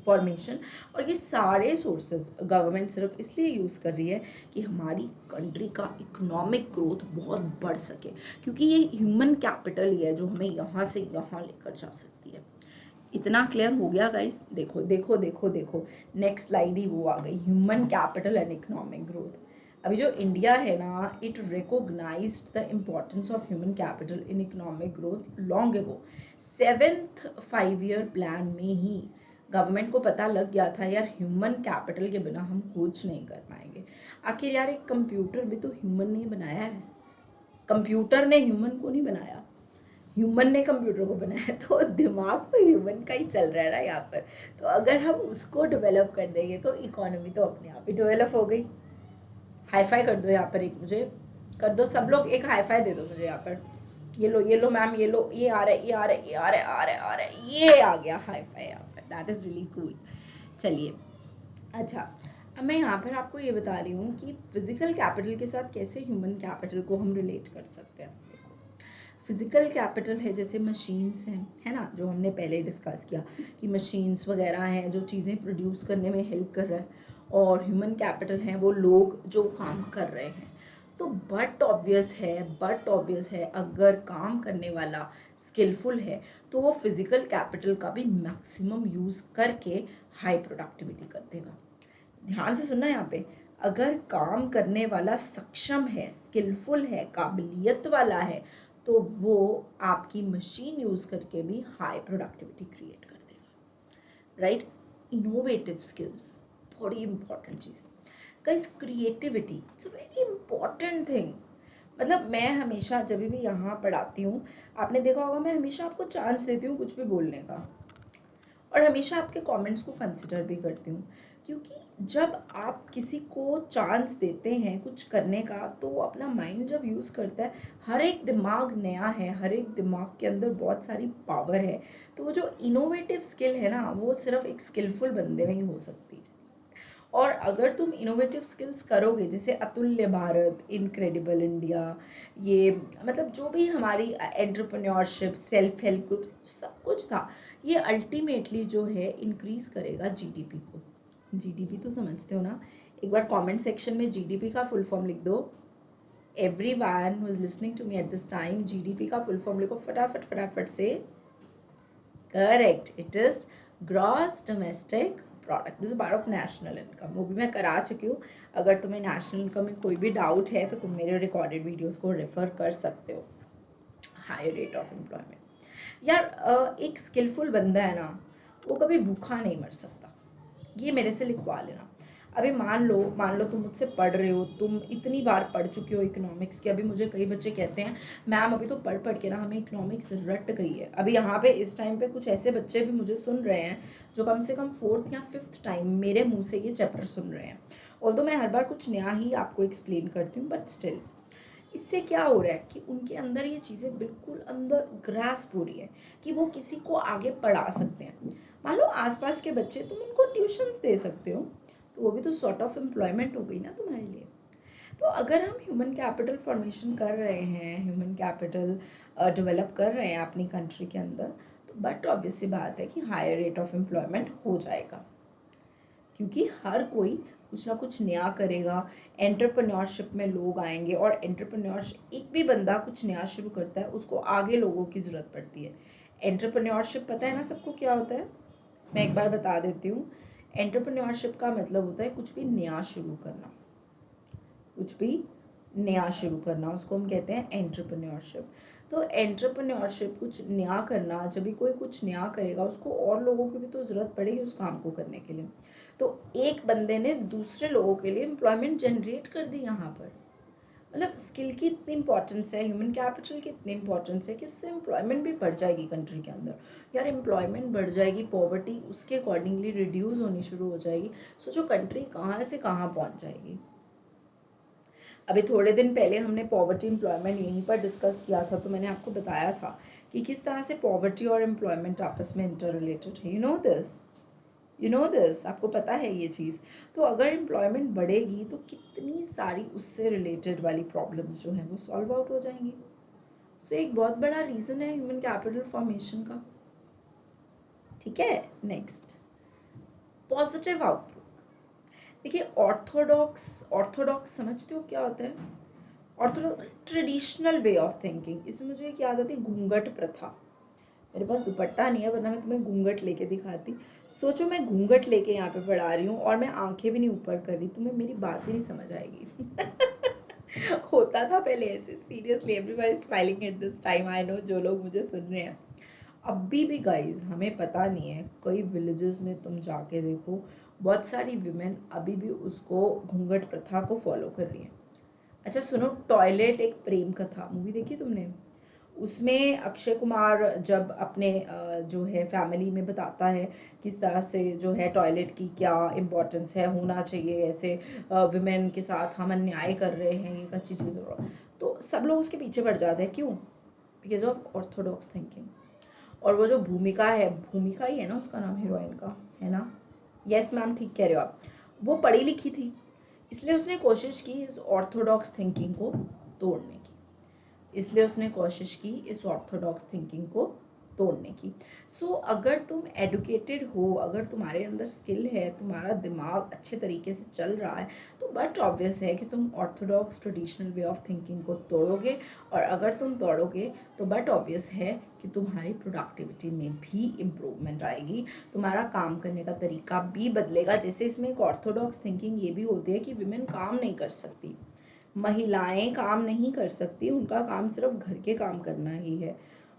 formation. और ये सारे सोर्सेज गवर्नमेंट सिर्फ इसलिए यूज़ कर रही है कि हमारी कंट्री का इकोनॉमिक ग्रोथ बहुत बढ़ सके, क्योंकि ये ह्यूमन कैपिटल ही है जो हमें यहाँ से यहाँ लेकर जा सकती है। इतना क्लियर हो गया गाइस? देखो देखो देखो देखो, नेक्स्ट स्लाइड ही वो आ गई, human capital and economic growth. अभी जो इंडिया है ना, it recognized the importance of human capital in economic growth long ago. 7th 5-year plan में ही गवर्नमेंट को पता लग गया था यार ह्यूमन कैपिटल के बिना हम कुछ नहीं कर पाएंगे। आखिर यार एक कंप्यूटर भी तो ह्यूमन ने बनाया है, कंप्यूटर ने ह्यूमन को नहीं बनाया, ह्यूमन ने कंप्यूटर को बनाया। तो दिमाग तो ह्यूमन का ही चल रहा है ना यहाँ पर। तो अगर हम उसको डेवलप कर देंगे तो इकोनॉमी तो अपने आप ही डेवलप हो गई। हाई फाई कर दो यहाँ पर, एक मुझे कर दो, सब लोग एक हाई फाई दे दो मुझे यहाँ पर। ये लो मैम, ये लो, ये आ रहा है, ये आ रहा है, ये आ रहा है, आ रहा है, आ रहा है, ये आ गया हाई फाई यहाँ पर। That is really cool. चलिए, अच्छा अब मैं यहाँ पर आपको ये बता रही हूँ कि फिजिकल कैपिटल के साथ कैसे ह्यूमन कैपिटल को हम रिलेट कर सकते हैं। फिजिकल कैपिटल है जैसे मशीन्स हैं, है ना, जो हमने पहले डिस्कस किया कि मशीन्स वगैरह हैं जो चीज़ें प्रोड्यूस करने में हेल्प कर रहा है। और ह्यूमन कैपिटल हैं वो लोग जो काम कर रहे हैं। तो बट ऑब्वियस है अगर काम करने वाला स्किलफुल है तो वो फिजिकल कैपिटल का भी मैक्सिमम यूज़ करके हाई प्रोडक्टिविटी कर देगा। ध्यान से सुनना यहाँ पे, अगर काम करने वाला सक्षम है, स्किलफुल है, काबिलियत वाला है, तो वो आपकी मशीन यूज करके भी हाई प्रोडक्टिविटी क्रिएट कर देगा। राइट, इनोवेटिव स्किल्स बड़ी इंपॉर्टेंट चीज है guys. Creativity it's a very important thing. मतलब मैं हमेशा जब भी यहाँ पढ़ाती हूँ, आपने देखा होगा मैं हमेशा आपको चांस देती हूँ कुछ भी बोलने का, और हमेशा आपके कमेंट्स को कंसिडर भी करती हूँ, क्योंकि जब आप किसी को चांस देते हैं कुछ करने का तो वो अपना माइंड जब यूज़ करता है, हर एक दिमाग नया है, हर एक दिमाग के अंदर बहुत सारी पावर है। तो वो जो इनोवेटिव स्किल है ना, वो सिर्फ एक स्किलफुल बंदे में ही हो सकती है। और अगर तुम इनोवेटिव स्किल्स करोगे, जैसे अतुल्य भारत, इनक्रेडिबल इंडिया, ये मतलब जो भी हमारी एंटरप्रेन्योरशिप, सेल्फ हेल्प ग्रुप्स, सब कुछ था, ये अल्टीमेटली जो है इंक्रीज करेगा जीडीपी को। जीडीपी तो समझते हो ना? एक बार कमेंट सेक्शन में जीडीपी का फुल फॉर्म लिख दो। Everyone who is listening to me at this time, GDP का फुल फॉर्म लिखो फटाफट फटाफट से। Correct, it is gross domestic product, is part of national income. वो भी मैं करा चुकी हूँ। अगर तुम्हें नेशनल इनकम में कोई भी डाउट है तो तुम मेरे रिकॉर्डेड वीडियोस को रेफर कर सकते हो। हाई रेट ऑफ एम्प्लॉयमेंट यार, एक स्किलफुल बंदा है ना, वो कभी भूखा नहीं मर सकता। ये मेरे से लिखवा लेना। अभी मान लो तुम मुझसे पढ़ रहे हो, तुम इतनी बार पढ़ चुके हो इकोनॉमिक्स की। अभी मुझे कई बच्चे कहते हैं मैम अभी तो पढ़ पढ़ के ना हमें इकोनॉमिक्स रट गई है। अभी यहाँ पे इस टाइम पे कुछ ऐसे बच्चे भी मुझे सुन रहे हैं जो कम से कम 4th या 5th टाइम मेरे मुंह से ये चैप्टर सुन रहे हैं। ऑल्दो मैं हर बार कुछ नया ही आपको एक्सप्लेन करती हूँ, बट स्टिल इससे क्या हो रहा है कि उनके अंदर ये चीज़ें बिल्कुल अंदर ग्रास्प हो रही है कि वो किसी को आगे पढ़ा सकते हैं। मान लो आसपास के बच्चे, तुम उनको ट्यूशन्स दे सकते हो, तो वो भी तो सॉर्ट ऑफ एम्प्लॉयमेंट हो गई ना तुम्हारे लिए। तो अगर हम ह्यूमन कैपिटल फॉर्मेशन कर रहे हैं, ह्यूमन कैपिटल डेवलप कर रहे हैं अपनी कंट्री के अंदर, तो बट ऑब्वियस सी बात है कि हायर रेट ऑफ एम्प्लॉयमेंट हो जाएगा, क्योंकि हर कोई कुछ ना कुछ नया करेगा। एंटरप्रेन्योरशिप में लोग आएंगे, और एंटरप्रेन्योरशिप, एक भी बंदा कुछ नया शुरू करता है उसको आगे लोगों की ज़रूरत पड़ती है। एंटरप्रेन्योरशिप पता है ना सबको क्या होता है? मैं एक बार बता देती हूँ। एंटरप्रेन्योरशिप का मतलब होता है कुछ भी नया शुरू करना, कुछ भी नया शुरू करना, उसको हम कहते हैं एंटरप्रेन्योरशिप। तो एंटरप्रेन्योरशिप कुछ नया करना, जब भी कोई कुछ नया करेगा उसको और लोगों की भी तो ज़रूरत पड़ेगी उस काम को करने के लिए। तो एक बंदे ने दूसरे लोगों के लिए एम्प्लॉयमेंट जनरेट कर दी यहाँ पर। मतलब स्किल की इतनी इंपॉर्टेंस है, ह्यूमन कैपिटल की इतनी इंपॉर्टेंस है कि उससे एम्प्लॉयमेंट भी बढ़ जाएगी कंट्री के अंदर। यार एम्प्लॉयमेंट बढ़ जाएगी, पॉवर्टी उसके अकॉर्डिंगली रिड्यूस होनी शुरू हो जाएगी। सोचो कंट्री कहाँ से कहाँ पहुँच जाएगी। अभी थोड़े दिन पहले हमने पॉवर्टी एम्प्लॉयमेंट यहीं पर डिस्कस किया था, तो मैंने आपको बताया था कि किस तरह से पॉवर्टी और एम्प्लॉयमेंट आपस में इंटर रिलेटेड है। यू नो दिस, आपको पता है ये चीज़। तो अगर एम्प्लॉयमेंट बढ़ेगी तो कितनी सारी उससे रिलेटेड वाली प्रॉब्लम्स जो हैं वो सॉल्व आउट हो जाएंगी। सो एक बहुत बड़ा रीज़न है ह्यूमन कैपिटल फॉर्मेशन का। ठीक है, नेक्स्ट, पॉजिटिव आउटलुक। देखिए ऑर्थोडॉक्स समझते हो क्या होता है? Orthodox traditional way of thinking. इसमें मुझे एक याद आती है घूंघट प्रथा। मेरे पास दुपट्टा नहीं है वरना मैं तुम्हें घूंघट लेके दिखाती। सोचो मैं घूंघट लेके यहाँ पे पढ़ा रही हूँ और मैं आंखें भी नहीं ऊपर कर रही, तुम्हें मेरी बात ही नहीं समझ आएगी। होता था पहले ऐसे। Seriously everyone smiling at this time, I know जो लोग मुझे सुन रहे हैं। अभी भी गाइज हमें पता नहीं है, कई विलेजेस में तुम जाके देखो बहुत सारी विमेन अभी भी उसको घूंघट प्रथा को फॉलो कर रही है। अच्छा सुनो, टॉयलेट एक प्रेम कथा मूवी देखी तुमने? उसमें अक्षय कुमार जब अपने जो है फैमिली में बताता है किस तरह से जो है टॉयलेट की क्या इम्पोर्टेंस है, होना चाहिए ऐसे, विमेन के साथ हम अन्याय कर रहे हैं, ये अच्छी चीज़ हो रहा, तो सब लोग उसके पीछे पड़ जाते हैं। क्यों? Because of Orthodox thinking. और वो जो भूमिका है, भूमिका ही है ना उसका नाम हीरोइन का, है ना? यस मैम, ठीक कह रहे हो आप। वो पढ़ी लिखी थी, इसलिए उसने कोशिश की इस ऑर्थोडॉक्स थिंकिंग को तोड़ने की। इसलिए उसने कोशिश की इस ऑर्थोडॉक्स थिंकिंग को तोड़ने की। सो अगर तुम एडुकेटेड हो, अगर तुम्हारे अंदर स्किल है, तुम्हारा दिमाग अच्छे तरीके से चल रहा है, तो बट ऑब्वियस है कि तुम Orthodox traditional way of thinking को तोड़ोगे। और अगर तुम तोड़ोगे तो बट ऑब्वियस है कि तुम्हारी प्रोडक्टिविटी में भी इम्प्रूवमेंट आएगी, तुम्हारा काम करने का तरीका भी बदलेगा। जैसे इसमें एक ऑर्थोडॉक्स थिंकिंग ये भी होती है कि विमेन काम नहीं कर सकती, महिलाएं काम नहीं कर सकती, उनका काम सिर्फ घर के काम करना ही है।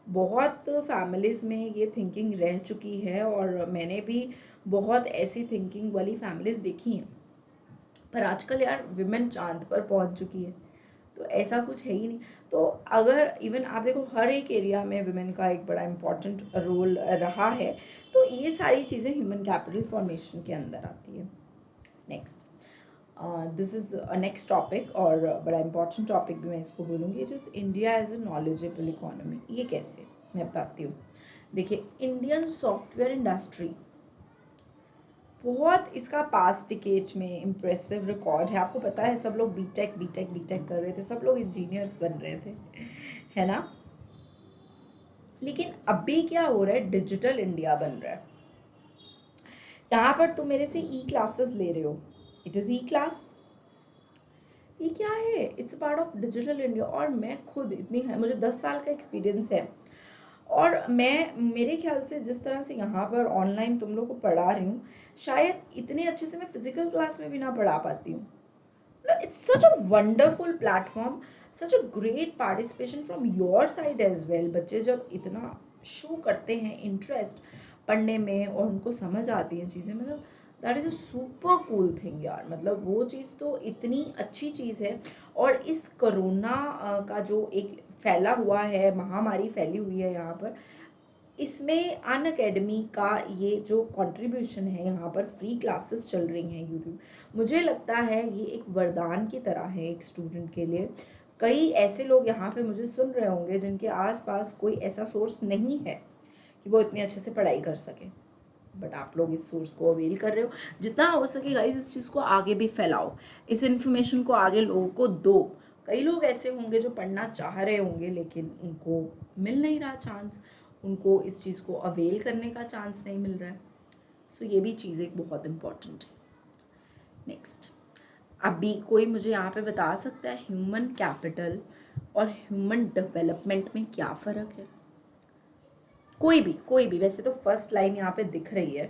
बहुत फैमिलीज में ये थिंकिंग रह चुकी है और मैंने भी बहुत ऐसी थिंकिंग वाली फैमिलीज देखी हैं। पर आजकल यार विमेन चांद पर पहुंच चुकी है, तो ऐसा कुछ है ही नहीं। तो अगर इवन आप देखो हर एक एरिया में विमेन का एक बड़ा इंपॉर्टेंट रोल रहा है, तो ये सारी चीज़ें ह्यूमन कैपिटल फॉर्मेशन के अंदर आती है। Next, this is a next topic और बड़ा इंपॉर्टेंट टॉपिक भी मैं इसको बोलूँगी, जिस India as a knowledgeable economy. ये कैसे, मैं बताती हूँ। देखिए इंडियन सॉफ्टवेयर इंडस्ट्री, बहुत इसका पास्ट डिकेड में इम्प्रेसिव रिकॉर्ड है। आपको पता है सब लोग बीटेक बीटेक बीटेक कर रहे थे, सब लोग इंजीनियर्स बन रहे थे, है ना? लेकिन अभी क्या हो रहा है, डिजिटल इंडिया बन रहा है। यहाँ पर तुम मेरे से ई क्लासेस ले रहे हो, इट इज ई क्लास, ये क्या है? It's part of digital India. और मैं खुद इतनी है, मुझे 10 साल का एक्सपीरियंस है और मैं मेरे ख्याल से जिस तरह से यहाँ पर ऑनलाइन तुम लोग को पढ़ा रही हूँ, शायद इतने अच्छे से मैं फिजिकल क्लास में भी ना पढ़ा पाती हूँ। It's such a wonderful platform, such a great participation from your side as well। बच्चे जब इतना शो करते हैं इंटरेस्ट पढ़ने में और उनको समझ आती हैं चीज़ें, मतलब that is a super cool thing यार। मतलब वो चीज़ तो इतनी अच्छी चीज़ है। और इस कोरोना का जो एक फैला हुआ है, महामारी फैली हुई है यहाँ पर, इसमें अन अकेडमी का ये जो कंट्रीब्यूशन है, यहाँ पर फ्री क्लासेस चल रही हैं यूट्यूब, मुझे लगता है ये एक वरदान की तरह है एक स्टूडेंट के लिए। कई ऐसे लोग यहाँ पे मुझे सुन रहे होंगे जिनके आसपास कोई ऐसा सोर्स नहीं है कि वो इतने अच्छे से पढ़ाई कर सके, बट आप लोग इस सोर्स को अवेल कर रहे हो। जितना हो सके गाइस इस चीज़ को आगे भी फैलाओ, इस इन्फॉर्मेशन को आगे लोगों को दो। कई लोग ऐसे होंगे जो पढ़ना चाह रहे होंगे लेकिन उनको मिल नहीं रहा चांस, उनको इस चीज़ को अवेल करने का चांस नहीं मिल रहा है। सो ये भी चीज़ एक बहुत इम्पॉर्टेंट है। नेक्स्ट, अभी कोई मुझे यहाँ पे बता सकता है ह्यूमन कैपिटल और ह्यूमन डेवलपमेंट में क्या फ़र्क है? कोई भी, वैसे तो फर्स्ट लाइन यहाँ पे दिख रही है,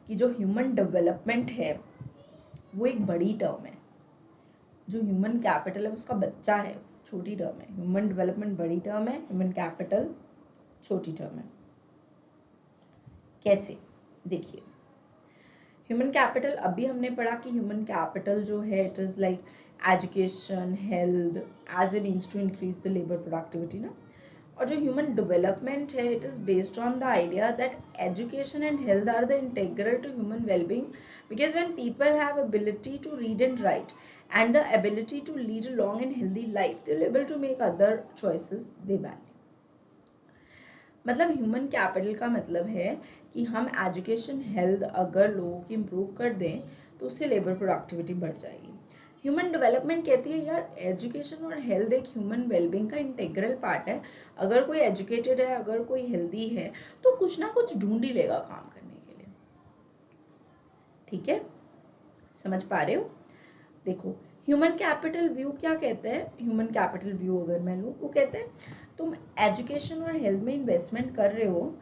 कि जो ह्यूमन डेवलपमेंट है वो एक बड़ी टर्म है, जो ह्यूमन कैपिटल है उसका बच्चा है, छोटी टर्म है। ह्यूमन डेवलपमेंट बड़ी टर्म है, ह्यूमन कैपिटल छोटी टर्म है। कैसे? देखिए, ह्यूमन कैपिटल अभी हमने पढ़ा कि ह्यूमन कैपिटल जो है it is like education, health as a means to increase the labour productivity ना। और जो ह्यूमन डेवलपमेंट है it is based on the idea that education and health are the integral to human wellbeing, because when people have ability to read and write and the ability to lead a long and healthy life, they're able to make other choices they value. मतलब human capital का मतलब है कि हम education, health अगर लोगों की improve कर दें तो उससे लेबर प्रोडक्टिविटी बढ़ जाएगी। ह्यूमन डेवलपमेंट कहती है यार एजुकेशन और हेल्थ एक ह्यूमन वेलबींग का इंटीग्रल पार्ट है। अगर कोई एजुकेटेड है, अगर कोई हेल्दी है तो कुछ ना कुछ ढूंढ ही लेगा काम करने के लिए। ठीक है, समझ पा रहे हो? देखो, ह्यूमन कैपिटल व्यू क्या कहते हैं? ह्यूमन कैपिटल व्यू अगर मैं लूँ, वो कहते हैं तुम एजुकेशन और हेल्थ में इन्वेस्टमेंट कर रहे हो,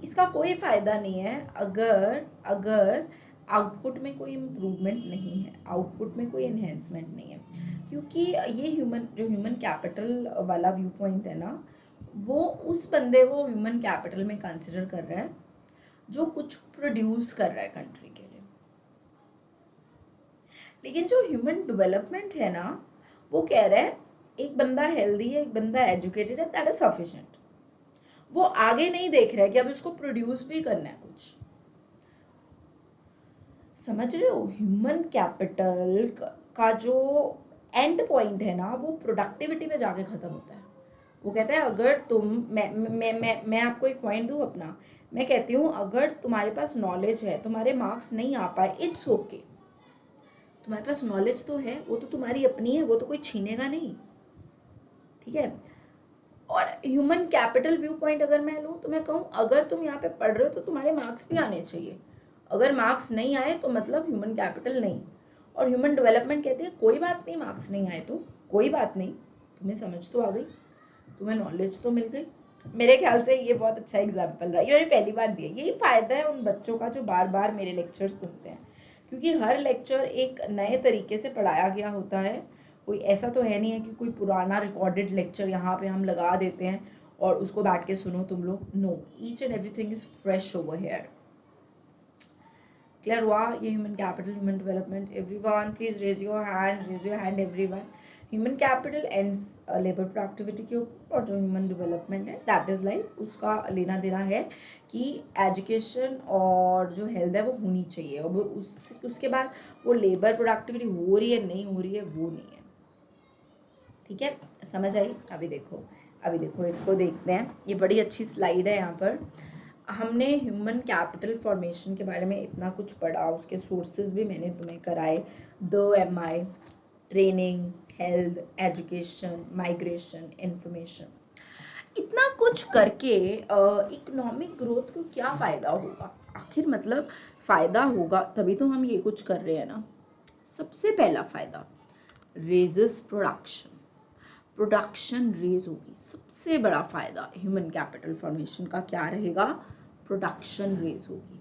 इसका कोई फायदा नहीं है अगर आउटपुट में कोई इम्प्रूवमेंट नहीं है, आउटपुट में कोई एनहेंसमेंट नहीं है। क्योंकि ये ह्यूमन कैपिटल वाला व्यू पॉइंट है ना, वो उस बंदे को ह्यूमन कैपिटल में कंसिडर कर रहा है जो कुछ प्रोड्यूस कर रहा है कंट्री के लिए। लेकिन जो ह्यूमन डेवलपमेंट है ना, वो कह रहा है एक बंदा हेल्दी है, एक बंदा एजुकेटेड है, दैट इज सफिशिएंट। वो आगे नहीं देख रहा है कि अब इसको प्रोड्यूस भी करना है कुछ। समझ रहे हो? ह्यूमन कैपिटल का जो एंड पॉइंट है ना, वो प्रोडक्टिविटी में जाके खत्म होता है। वो कहता है अगर तुम मैं आपको एक पॉइंट दूं अपना, मैं कहती हूँ अगर तुम्हारे पास नॉलेज है, तुम्हारे मार्क्स नहीं आ पाए, इट्स ओके। तुम्हारे पास नॉलेज तो है, वो तो तुम्हारी अपनी है, वो तो कोई छीनेगा नहीं। ठीक है? और ह्यूमन कैपिटल व्यू पॉइंट अगर मैं लूँ तो मैं कहूँ अगर तुम यहाँ पे पढ़ रहे हो तो तुम्हारे मार्क्स भी आने चाहिए। अगर मार्क्स नहीं आए तो मतलब ह्यूमन कैपिटल नहीं। और ह्यूमन डेवलपमेंट कहते हैं कोई बात नहीं, मार्क्स नहीं आए तो कोई बात नहीं, तुम्हें समझ तो आ गई, तुम्हें नॉलेज तो मिल गई। मेरे ख्याल से ये बहुत अच्छा एग्जाम्पल रहा, ये मैंने पहली बार दिया। यही फायदा है उन बच्चों का जो बार बार मेरे लेक्चर सुनते हैं, क्योंकि हर लेक्चर एक नए तरीके से पढ़ाया गया होता है। कोई ऐसा तो है नहीं है कि कोई पुराना रिकॉर्डेड लेक्चर यहाँ पे हम लगा देते हैं और उसको बैठ के सुनो तुम लोग। No, each and everything is fresh over here. Clear हुआ? ये human capital, human development. Everyone please raise your hand everyone. Human capital ends labour productivity के ऊपर, और जो ह्यूमन डेवलपमेंट है दैट इज लाइक उसका लेना देना है कि एजुकेशन और जो हेल्थ है वो होनी चाहिए, और उसके बाद वो लेबर प्रोडक्टिविटी हो रही है नहीं हो रही है वो नहीं है। ठीक है, समझ आई? अभी देखो इसको देखते हैं। ये बड़ी अच्छी स्लाइड है। यहाँ पर हमने ह्यूमन कैपिटल फॉर्मेशन के बारे में इतना कुछ पढ़ा, उसके सोर्सेज भी मैंने तुम्हें कराए, the MI, training, health, education, migration, information. इतना कुछ करके इकोनॉमिक ग्रोथ को क्या फायदा होगा? आखिर मतलब फायदा होगा तभी तो हम ये कुछ कर रहे हैं ना। सबसे पहला फायदा, रेजेस प्रोडक्शन रेज होगी। सबसे बड़ा फायदा ह्यूमन कैपिटल फॉर्मेशन का क्या रहेगा? प्रोडक्शन रेज होगी।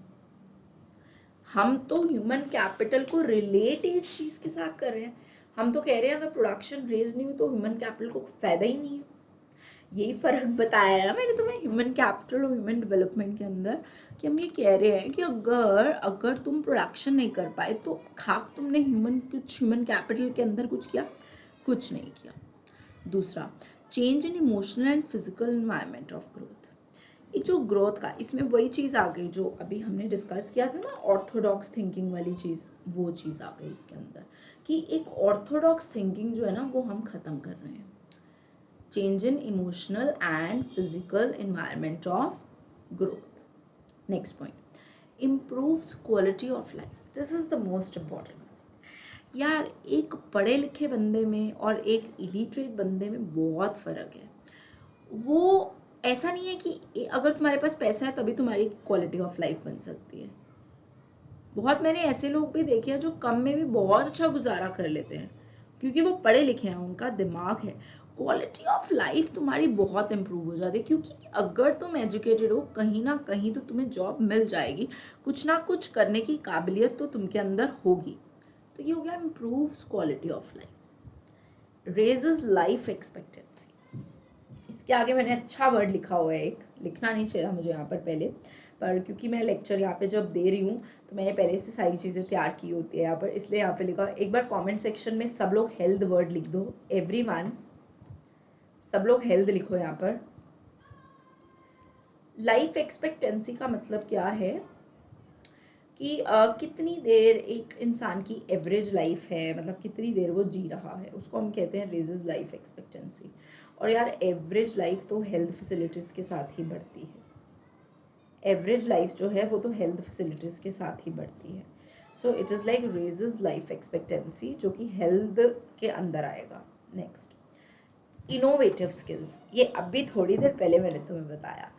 हम तो ह्यूमन कैपिटल को रिलेट इस चीज के साथ कर रहे हैं। हम तो कह रहे हैं अगर प्रोडक्शन रेज नहीं हुई तो ह्यूमन कैपिटल को फायदा ही नहीं है। यही फर्क बताया है ना मैंने तुम्हें ह्यूमन कैपिटल और ह्यूमन डेवलपमेंट के अंदर, कि हम ये कह रहे हैं कि अगर तुम प्रोडक्शन नहीं कर पाए तो खाक तुमने ह्यूमन कैपिटल के अंदर कुछ किया? कुछ नहीं किया। दूसरा, change in emotional and physical environment of growth. ये जो ग्रोथ का, इसमें वही चीज़ आ गई जो अभी हमने डिस्कस किया था ना, ऑर्थोडॉक्स थिंकिंग वाली चीज़, वो चीज़ आ गई इसके अंदर कि एक ऑर्थोडॉक्स थिंकिंग जो है ना वो हम खत्म कर रहे हैं। Change in emotional and physical environment of growth. Next point, improves quality of life. This is the most important. यार एक पढ़े लिखे बंदे में और एक इलिटरेट बंदे में बहुत फर्क है। वो ऐसा नहीं है कि अगर तुम्हारे पास पैसा है तभी तुम्हारी क्वालिटी ऑफ लाइफ बन सकती है। बहुत मैंने ऐसे लोग भी देखे हैं जो कम में भी बहुत अच्छा गुजारा कर लेते हैं, क्योंकि वो पढ़े लिखे हैं, उनका दिमाग है, क्वालिटी ऑफ लाइफ तुम्हारी बहुत इंप्रूव हो जाती है, क्योंकि अगर तुम एजुकेटेड हो कहीं ना कहीं तो तुम्हें जॉब मिल जाएगी, कुछ ना कुछ करने की काबिलियत तो तुमके अंदर होगी। तो ये हो गया improves quality of life. Raises life expectancy, इसके आगे मैंने अच्छा वर्ड लिखा हुआ है, एक लिखना नहीं चाहिए था मुझे यहाँ पर क्योंकि मैं लेक्चर यहाँ पे जब दे रही हूँ तो मैंने पहले से सारी चीज़ें तैयार की होती है यहाँ पर, इसलिए यहाँ पे लिखा। एक बार कमेंट सेक्शन में सब लोग हेल्थ वर्ड लिख दो, एवरीवन, सब लोग हेल्थ लिखो यहाँ पर। लाइफ एक्सपेक्टेंसी का मतलब क्या है कि कितनी देर एक इंसान की एवरेज लाइफ है, मतलब कितनी देर वो जी रहा है, उसको हम कहते हैं रेजेस लाइफ एक्सपेक्टेंसी। और यार एवरेज लाइफ तो हेल्थ फैसिलिटीज़ के साथ ही बढ़ती है, एवरेज लाइफ जो है वो तो हेल्थ फैसिलिटीज़ के साथ ही बढ़ती है। So it is like raises life expectancy, जो कि हेल्थ के अंदर आएगा। Next, innovative skills. ये अभी थोड़ी देर पहले मैंने तुम्हें बताया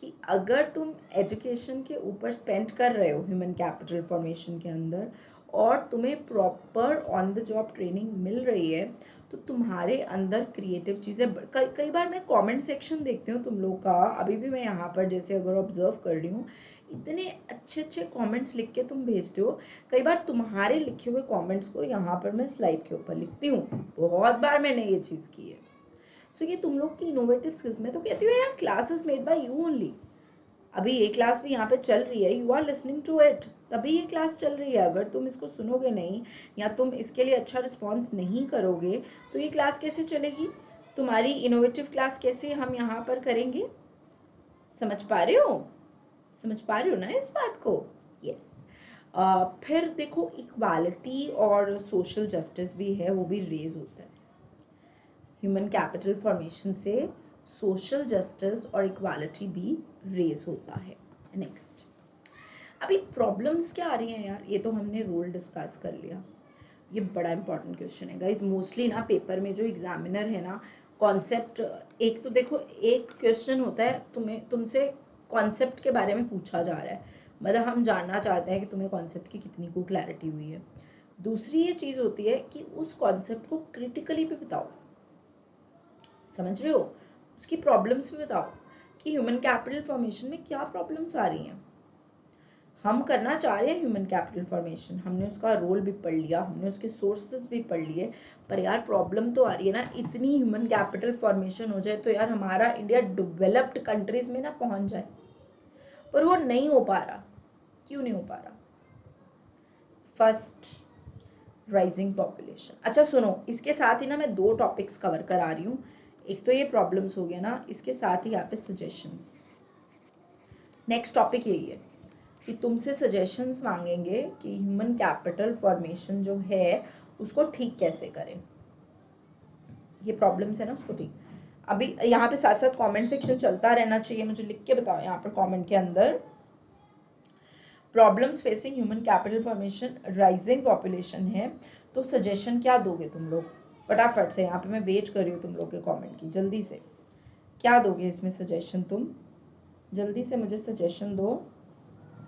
कि अगर तुम एजुकेशन के ऊपर स्पेंड कर रहे हो ह्यूमन कैपिटल फॉर्मेशन के अंदर, और तुम्हें proper on the job training मिल रही है, तो तुम्हारे अंदर क्रिएटिव चीज़ें कई बार मैं कमेंट सेक्शन देखती हूँ तुम लोग का, अभी भी मैं यहाँ पर जैसे अगर ऑब्जर्व कर रही हूँ, इतने अच्छे अच्छे कमेंट्स लिख के तुम भेजते हो। कई बार तुम्हारे लिखे हुए कमेंट्स को यहाँ पर मैं स्लाइड के ऊपर लिखती हूँ, बहुत बार मैंने ये चीज़ की है। सो ये तुम लोग की इनोवेटिव स्किल्स। में तो कहती हूँ यार, class is made by you only. अभी ये क्लास भी यहाँ पे चल रही है, you are listening to it, तभी ये क्लास चल रही है। अगर तुम इसको सुनोगे नहीं या तुम इसके लिए अच्छा रिस्पॉन्स नहीं करोगे तो ये क्लास कैसे चलेगी? तुम्हारी इनोवेटिव क्लास कैसे हम यहाँ पर करेंगे? समझ पा रहे हो? समझ पा रहे हो ना इस बात को? यस। फिर देखो, इक्वालिटी और सोशल जस्टिस भी है, वो भी रेज होता है ह्यूमन कैपिटल फॉर्मेशन से। सोशल जस्टिस और इक्वालिटी भी रेज होता है। नेक्स्ट, अभी प्रॉब्लम्स क्या आ रही हैं यार, ये तो हमने रोल डिस्कस कर लिया। ये बड़ा इंपॉर्टेंट क्वेश्चन है गाइज, मोस्टली ना पेपर में जो एग्जामिनर है ना, कॉन्सेप्ट, एक तो देखो एक क्वेश्चन होता है तुमसे कॉन्सेप्ट के बारे में पूछा जा रहा है, मतलब हम जानना चाहते हैं कि तुम्हें कॉन्सेप्ट की कितनी को क्लैरिटी हुई है। दूसरी ये चीज़ होती है कि उस कॉन्सेप्ट को क्रिटिकली भी बताओ, समझ रहे हो, उसकी प्रॉब्लम्स भी बताओ कि ह्यूमन कैपिटल फॉर्मेशन में क्या प्रॉब्लम्स आ रही हैं। हम करना चाह रहे हैं ह्यूमन कैपिटल फॉर्मेशन, हमने उसका रोल भी पढ़ लिया, हमने उसके सोर्सेज भी पढ़ लिए, पर यार प्रॉब्लम तो आ रही है ना, इतनी ह्यूमन कैपिटल फॉर्मेशन हो जाए तो यार हमारा इंडिया डेवलप्ड कंट्रीज में ना पहुंच जाए, पर वो नहीं हो पा रहा। क्यों नहीं हो पा रहा? First, rising population. अच्छा सुनो, इसके साथ ही ना मैं दो टॉपिक्स कवर करा रही हूँ, एक तो ये प्रॉब्लम्स हो गया ना, इसके साथ ही यहाँ पे सजेशंस। नेक्स्ट टॉपिक यही है कि तुमसे सजेशंस मांगेंगे कि ह्यूमन कैपिटल फॉर्मेशन जो है उसको ठीक कैसे करें, ये प्रॉब्लम्स है ना उसको ठीक। अभी यहाँ पे साथ साथ कमेंट सेक्शन चलता रहना चाहिए, मुझे लिख के बताओ यहाँ पर कमेंट के अंदर, problems facing human capital formation, rising population है, तो सजेशन क्या दोगे तुम लोग? फटाफट से, यहाँ पे मैं वेट कर रही हूँ तुम लोग के कमेंट की, जल्दी से क्या दोगे इसमें सजेशन तुम? जल्दी से मुझे सजेशन दो,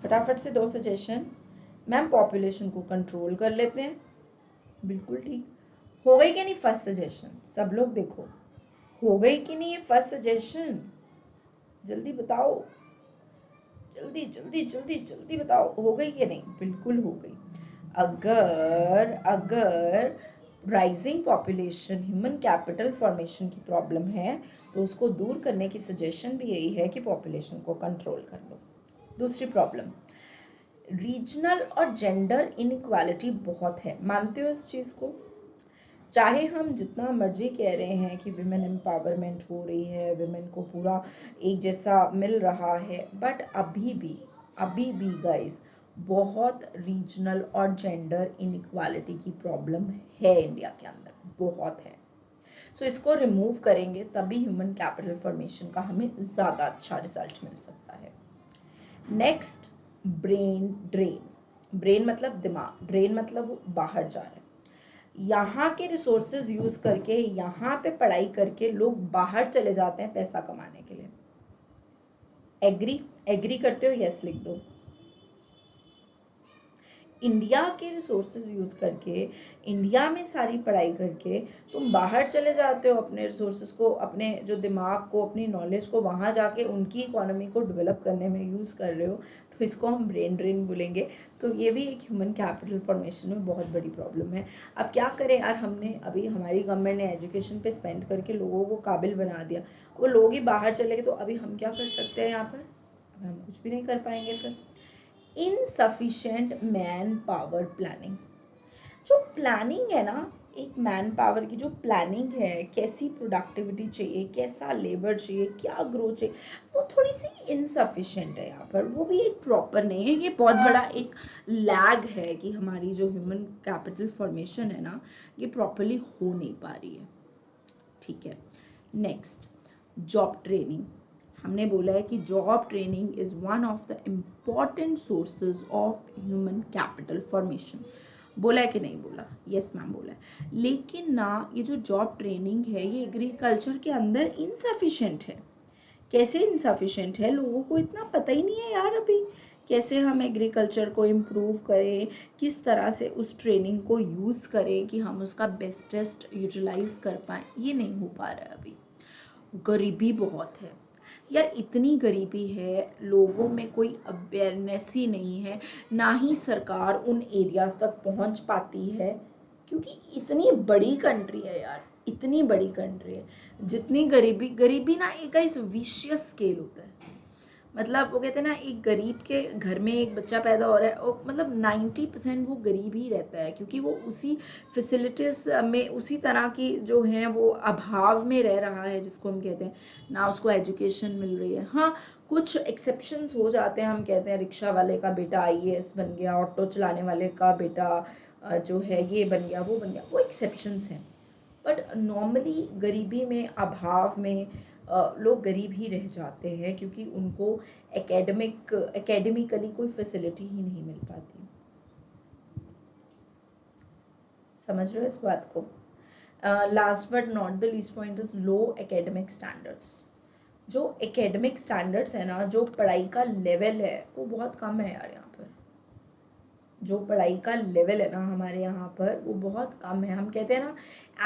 फटाफट से दो सजेशन। मैम पॉपुलेशन को कंट्रोल कर लेते हैं, बिल्कुल ठीक। हो गई क्या नहीं फर्स्ट सजेशन? सब लोग देखो, हो गई कि नहीं ये फर्स्ट सजेशन? जल्दी बताओ, जल्दी जल्दी जल्दी जल्दी बताओ, हो गई कि नहीं? बिल्कुल हो गई। अगर rising population human capital formation की प्रॉब्लम है तो उसको दूर करने की सजेशन भी यही है कि पॉपुलेशन को कंट्रोल कर लो। दूसरी प्रॉब्लम, रीजनल और जेंडर इनइक्वालिटी बहुत है, मानते हो इस चीज़ को? चाहे हम जितना मर्जी कह रहे हैं कि विमेन एम्पावरमेंट हो रही है, विमेन को पूरा एक जैसा मिल रहा है, बट अभी भी गाइस बहुत रीजनल और जेंडर इनइक्वालिटी की प्रॉब्लम है इंडिया के अंदर, बहुत है। सो इसको रिमूव करेंगे तभी ह्यूमन कैपिटल फॉर्मेशन का हमें ज़्यादा अच्छा रिजल्ट मिल सकता है। Next, brain drain. ब्रेन मतलब दिमाग, ड्रेन मतलब बाहर जा रहा है। यहाँ के रिसोर्सेज यूज करके, यहाँ पे पढ़ाई करके लोग बाहर चले जाते हैं पैसा कमाने के लिए। एग्री? एग्री करते हो? यस लिख दो। इंडिया के रिसोर्सेज यूज़ करके, इंडिया में सारी पढ़ाई करके तुम बाहर चले जाते हो, अपने रिसोर्सेज को, अपने जो दिमाग को, अपनी नॉलेज को वहाँ जाके उनकी इकोनॉमी को डेवलप करने में यूज़ कर रहे हो, तो इसको हम ब्रेन ड्रेन बोलेंगे। तो ये भी एक ह्यूमन कैपिटल फॉर्मेशन में बहुत बड़ी प्रॉब्लम है। अब क्या करें यार, हमने अभी हमारी गवर्नमेंट ने एजुकेशन पे स्पेंड करके लोगों को काबिल बना दिया, वो लोग ही बाहर चले गए, तो अभी हम क्या कर सकते हैं यहाँ पर? हम कुछ भी नहीं कर पाएंगे फिर। Insufficient man power planning. जो प्लानिंग है ना, एक मैन पावर की जो प्लानिंग है, कैसी प्रोडक्टिविटी चाहिए, कैसा लेबर चाहिए, क्या ग्रो चाहिए, वो थोड़ी सी इनसफिशिएंट है यहाँ पर। वो भी एक प्रॉपर नहीं है। ये बहुत बड़ा एक लैग है कि हमारी जो ह्यूमन कैपिटल फॉर्मेशन है ना, ये प्रॉपरली हो नहीं पा रही है। ठीक है, नेक्स्ट, जॉब ट्रेनिंग। हमने बोला है कि job training is one of the important sources of human capital formation. बोला है कि नहीं बोला? यस मैम बोला है। लेकिन ना, ये जो जॉब ट्रेनिंग है ये एग्रीकल्चर के अंदर इनसफिशिएंट है। कैसे इनसफिशिएंट है? लोगों को इतना पता ही नहीं है यार अभी कैसे हम एग्रीकल्चर को इम्प्रूव करें, किस तरह से उस ट्रेनिंग को यूज़ करें कि हम उसका बेस्टेस्ट यूटिलाइज कर पाएँ, ये नहीं हो पा रहा है अभी। गरीबी बहुत है यार, इतनी गरीबी है, लोगों में कोई अवेयरनेस ही नहीं है, ना ही सरकार उन एरियाज तक पहुंच पाती है, क्योंकि इतनी बड़ी कंट्री है यार, इतनी बड़ी कंट्री है, जितनी गरीबी, गरीबी ना एक इस विशियस स्केल होता है। मतलब वो कहते हैं ना, एक गरीब के घर में एक बच्चा पैदा हो रहा है, और मतलब 90% वो गरीब ही रहता है, क्योंकि वो उसी फैसिलिटीज़ में, उसी तरह की जो हैं वो अभाव में रह रहा है, जिसको हम कहते हैं ना, उसको एजुकेशन मिल रही है। हाँ, कुछ एक्सेप्शंस हो जाते हैं, हम कहते हैं रिक्शा वाले का बेटा आईएएस बन गया, ऑटो चलाने वाले का बेटा जो है ये बन गया, वो बन गया, वो एक्सेप्शंस हैं। बट नॉर्मली गरीबी में, अभाव में लोग गरीब ही रह जाते हैं, क्योंकि उनको एकेडमिकली कोई फैसिलिटी ही नहीं मिल पाती। समझ रहे हो इस बात को? Last but not the least point is low academic standards. जो एकेडमिक स्टैंडर्ड्स है ना, जो पढ़ाई का लेवल है, वो बहुत कम है यार यहाँ पर। जो पढ़ाई का लेवल है ना हमारे यहाँ पर, वो बहुत कम है। हम कहते हैं ना,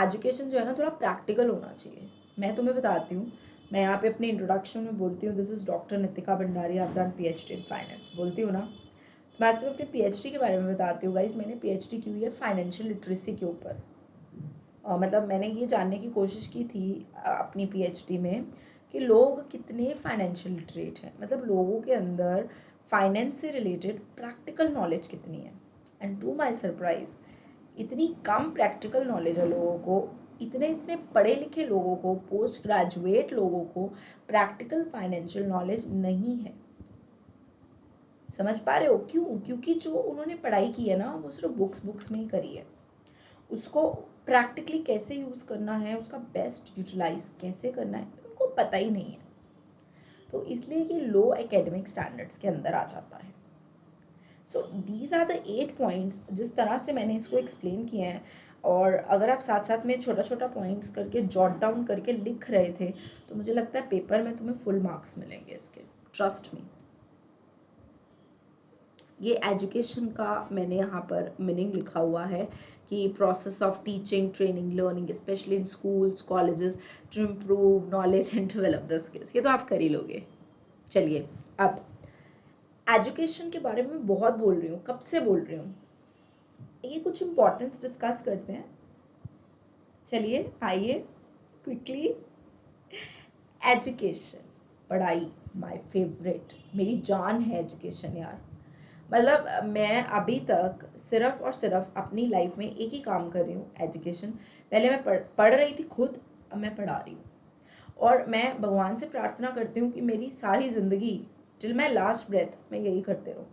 एजुकेशन जो है ना, थोड़ा प्रैक्टिकल होना चाहिए। मैं तुम्हें बताती हूँ, मैं यहाँ पे अपने इंट्रोडक्शन में बोलती हूँ, this is doctor Nitika Bhandari, I have done PhD in finance, बोलती हूँ ना। तो मैं आज तुम्हें अपने पीएचडी के बारे में बताती हूँ गाइस। मैंने पीएचडी की हुई है फाइनेंशियल लिटरेसी के ऊपर। मतलब मैंने ये जानने की कोशिश की थी अपनी पीएचडी में कि लोग कितने फाइनेंशियल लिटरेट हैं, मतलब लोगों के अंदर फाइनेंस से रिलेटेड प्रैक्टिकल नॉलेज कितनी है। एंड टू माय सरप्राइज, इतनी कम प्रैक्टिकल नॉलेज है लोगों को, इतने इतने पढ़े लिखे लोगों को, पोस्ट ग्रेजुएट लोगों को प्रैक्टिकल फाइनेंशियल नॉलेज नहीं है। समझ पा रहे हो क्यों? क्योंकि जो उन्होंने पढ़ाई की है ना, वो सिर्फ बुक्स में ही करी है। उसको प्रैक्टिकली कैसे यूज करना है, उसका बेस्ट यूटिलाइज कैसे करना है, उनको पता ही नहीं है। तो इसलिए ये लो एकेडमिक स्टैंडर्ड्स के अंदर आ जाता है। So these are the 8 points, जिस तरह से मैंने इसको एक्सप्लेन किए हैं। और अगर आप साथ साथ में छोटा छोटा पॉइंट्स करके जॉट डाउन करके लिख रहे थे, तो मुझे लगता है पेपर में तुम्हें फुल मार्क्स मिलेंगे इसके, ट्रस्ट मी। ये एजुकेशन का मैंने यहाँ पर मीनिंग लिखा हुआ है कि process of teaching, training, learning, specially in schools, colleges, to improve knowledge and develop the skills. ये तो आप कर ही लोगे। चलिए, अब एजुकेशन के बारे में बहुत बोल रही हूँ, कब से बोल रही हूँ, ये कुछ इंपॉर्टेंस डिस्कस करते हैं। चलिए आइए क्विकली। एजुकेशन, पढ़ाई, माय फेवरेट, मेरी जान है एजुकेशन यार। मतलब मैं अभी तक सिर्फ और सिर्फ अपनी लाइफ में एक ही काम कर रही हूँ, एजुकेशन। पहले मैं पढ़ रही थी खुद, अब मैं पढ़ा रही हूँ। और मैं भगवान से प्रार्थना करती हूँ कि मेरी सारी ज़िंदगी टिल माय लास्ट ब्रेथ मैं यही करते रहूँ,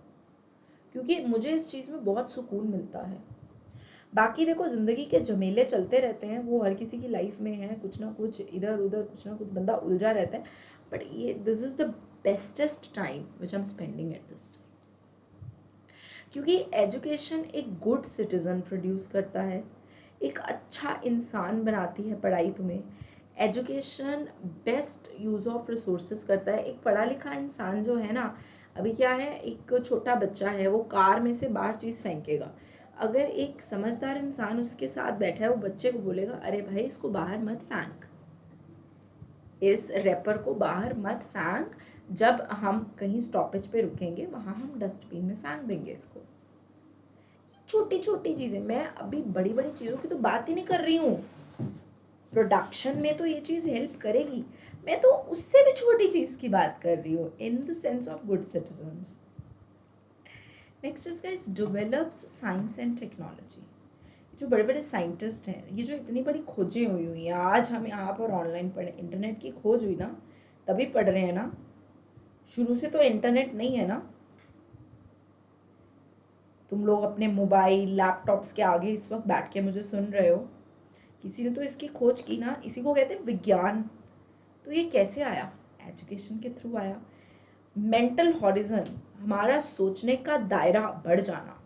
क्योंकि मुझे इस चीज़ में बहुत सुकून मिलता है। बाकी देखो, ज़िंदगी के झमेले चलते रहते हैं, वो हर किसी की लाइफ में है, कुछ ना कुछ इधर उधर, कुछ ना कुछ बंदा उलझा रहता है। बट ये this is the bestest time which I am spending at this, क्योंकि एजुकेशन एक गुड सिटीजन प्रोड्यूस करता है, एक अच्छा इंसान बनाती है पढ़ाई तुम्हें। Education best use of resources करता है। एक पढ़ा लिखा इंसान जो है ना, अभी क्या है, एक छोटा बच्चा है, वो कार में से बाहर चीज फेंकेगा, अगर एक समझदार इंसान उसके साथ बैठा है, वो बच्चे को बोलेगा अरे भाई इसको बाहर मत फेंक, इस रैपर को बाहर मत फेंक, जब हम कहीं स्टॉपेज पे रुकेंगे वहां हम डस्टबिन में फेंक देंगे इसको। छोटी छोटी चीजें, मैं अभी बड़ी बड़ी चीजों की तो बात ही नहीं कर रही हूँ, प्रोडक्शन में तो ये चीज हेल्प करेगी, मैं तो उससे भी छोटी चीज की बात कर रही हूँ, in the sense of good citizens. Next is guys develops science and technology. जो बड़े बड़े साइंटिस्ट हैं, ये जो इतनी बड़ी खोजें हुई हैं, आज हम यहाँ पर ऑनलाइन पढ़े, इंटरनेट की खोज हुई ना तभी पढ़ रहे हैं ना, शुरू से तो इंटरनेट नहीं है ना। तुम लोग अपने मोबाइल लैपटॉप्स के आगे इस वक्त बैठ के मुझे सुन रहे हो, किसी ने तो इसकी खोज की ना, इसी को कहते हैं विज्ञान। तो ये कैसे आया? एजुकेशन के थ्रू आया। मेंटल हॉरिजन, हमारा सोचने का दायरा बढ़ जाना,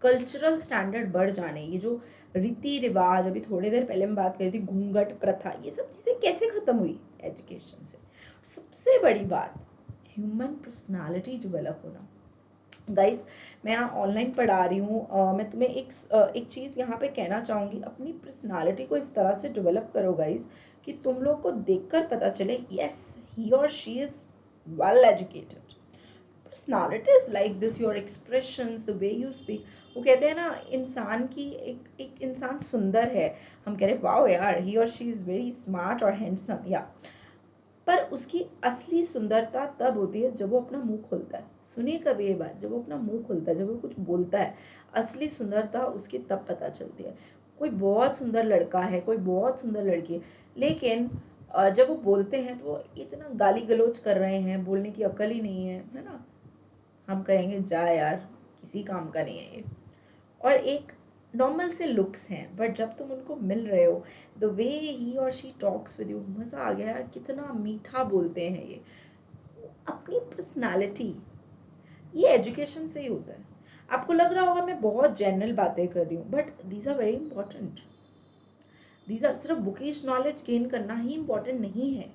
कल्चरल स्टैंडर्ड बढ़ जाने, ये जो रीति रिवाज, अभी थोड़ी देर पहले मैं बात करी थी घूंघट प्रथा, ये सब चीजें कैसे खत्म हुई? एजुकेशन से। सबसे बड़ी बात, ह्यूमन पर्सनालिटी डेवलप होना। गाइस, मैं यहाँ ऑनलाइन पढ़ा रही हूँ, मैं तुम्हें एक चीज़ यहाँ पे कहना चाहूँगी, अपनी पर्सनालिटी को इस तरह से डेवलप करो गाइस कि तुम लोग को देखकर पता चले यस ही और she is well educated. Personality is like this, your expressions, the way you speak. वो कहते हैं ना, इंसान की एक इंसान सुंदर है, हम कह रहे वाओ यार ही और शी इज वेरी स्मार्ट और हैंडसम, या पर उसकी असली सुंदरता तब होती है जब वो अपना मुंह खोलता है। सुनिए कभी ये बात, जब वो अपना मुंह खोलता है, जब वो कुछ बोलता है, असली सुंदरता उसकी तब पता चलती है। कोई बहुत सुंदर लड़का है, कोई बहुत सुंदर लड़की है, लेकिन जब वो बोलते हैं तो वो इतना गाली गलौज कर रहे हैं, बोलने की अकल ही नहीं है ना, हम कहेंगे जा यार किसी काम का नहीं है ये। और एक नॉर्मल से लुक्स हैं, बट जब तुम उनको मिल रहे हो, द वे ही और शी टॉक्स विद यू, मजा आ गया यार, कितना मीठा बोलते हैं ये, अपनी पर्सनालिटी, ये एजुकेशन से ही होता है। आपको लग रहा होगा मैं बहुत जनरल बातें कर रही हूँ, but these are very important. These are, सिर्फ बुकिश नॉलेज गेन करना ही इंपॉर्टेंट नहीं है,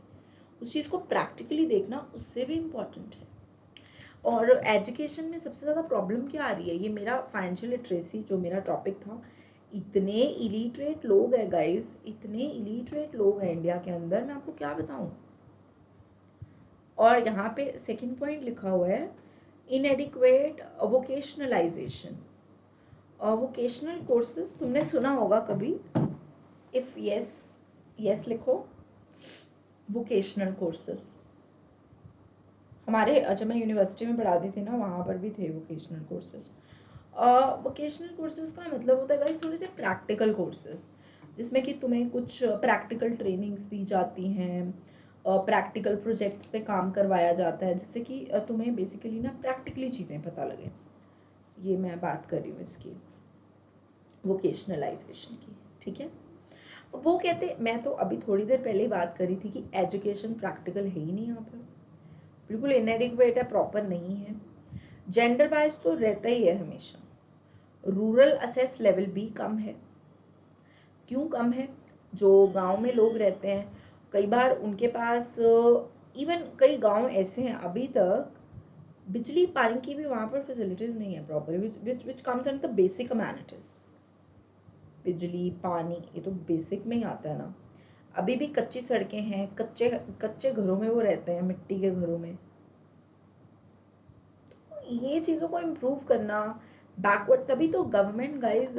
उस चीज़ को प्रैक्टिकली देखना उससे भी इम्पॉर्टेंट है। और एजुकेशन में सबसे ज़्यादा प्रॉब्लम क्या आ रही है, ये मेरा फाइनेंशियल लिटरेसी जो मेरा टॉपिक था, इतने इलिटरेट लोग हैं गाइस, इतने इलिटरेट लोग हैं इंडिया के अंदर, मैं आपको क्या बताऊं। और यहाँ पे सेकंड पॉइंट लिखा हुआ है, इनएडिक्वेट वोकेशनलाइजेशन। और वोकेशनल कोर्सेज तुमने सुना होगा कभी, इफ यस यस लिखो, वोकेशनल कोर्सेज। हमारे जब मैं यूनिवर्सिटी में पढ़ाती थी ना, वहाँ पर भी थे वोकेशनल कोर्सेज। वोकेशनल कोर्सेज का मतलब होता है गाइस थोड़े से प्रैक्टिकल कोर्सेज, जिसमें कि तुम्हें कुछ प्रैक्टिकल ट्रेनिंग्स दी जाती हैं, प्रैक्टिकल प्रोजेक्ट्स पे काम करवाया जाता है, जिससे कि तुम्हें बेसिकली ना प्रैक्टिकली चीज़ें पता लगे। ये मैं बात कर रही हूँ इसकी, वोकेशनलाइजेशन की, ठीक है। वो कहते, मैं तो अभी थोड़ी देर पहले ही बात करी थी कि एजुकेशन प्रैक्टिकल है ही नहीं यहाँ पर, बिल्कुल इनएडिक्वेट है, प्रॉपर नहीं है। जेंडर बाइज तो रहता ही है हमेशा। रूरल असेस लेवल भी कम है। क्यों कम है? जो गांव में लोग रहते हैं, कई बार उनके पास, इवन कई गांव ऐसे हैं अभी तक बिजली पानी की भी वहां पर फैसिलिटीज नहीं है proper, which comes under the basic amenities. बिजली पानी ये तो बेसिक में ही आता है ना। अभी भी कच्ची सड़कें हैं, कच्चे कच्चे घरों में वो रहते हैं, मिट्टी के घरों में। ये चीज़ों को इम्प्रूव करना, बैकवर्ड, तभी तो गवर्नमेंट गाइज,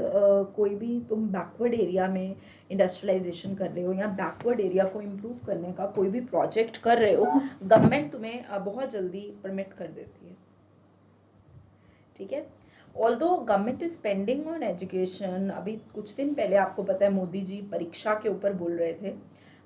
कोई भी तुम बैकवर्ड एरिया में इंडस्ट्रियलाइजेशन कर रहे हो या बैकवर्ड एरिया को इम्प्रूव करने का कोई भी प्रोजेक्ट कर रहे हो, गवर्नमेंट तुम्हें बहुत जल्दी परमिट कर देती है, ठीक है। Although government is spending on education, अभी कुछ दिन पहले आपको पता है मोदी जी परीक्षा के ऊपर बोल रहे थे,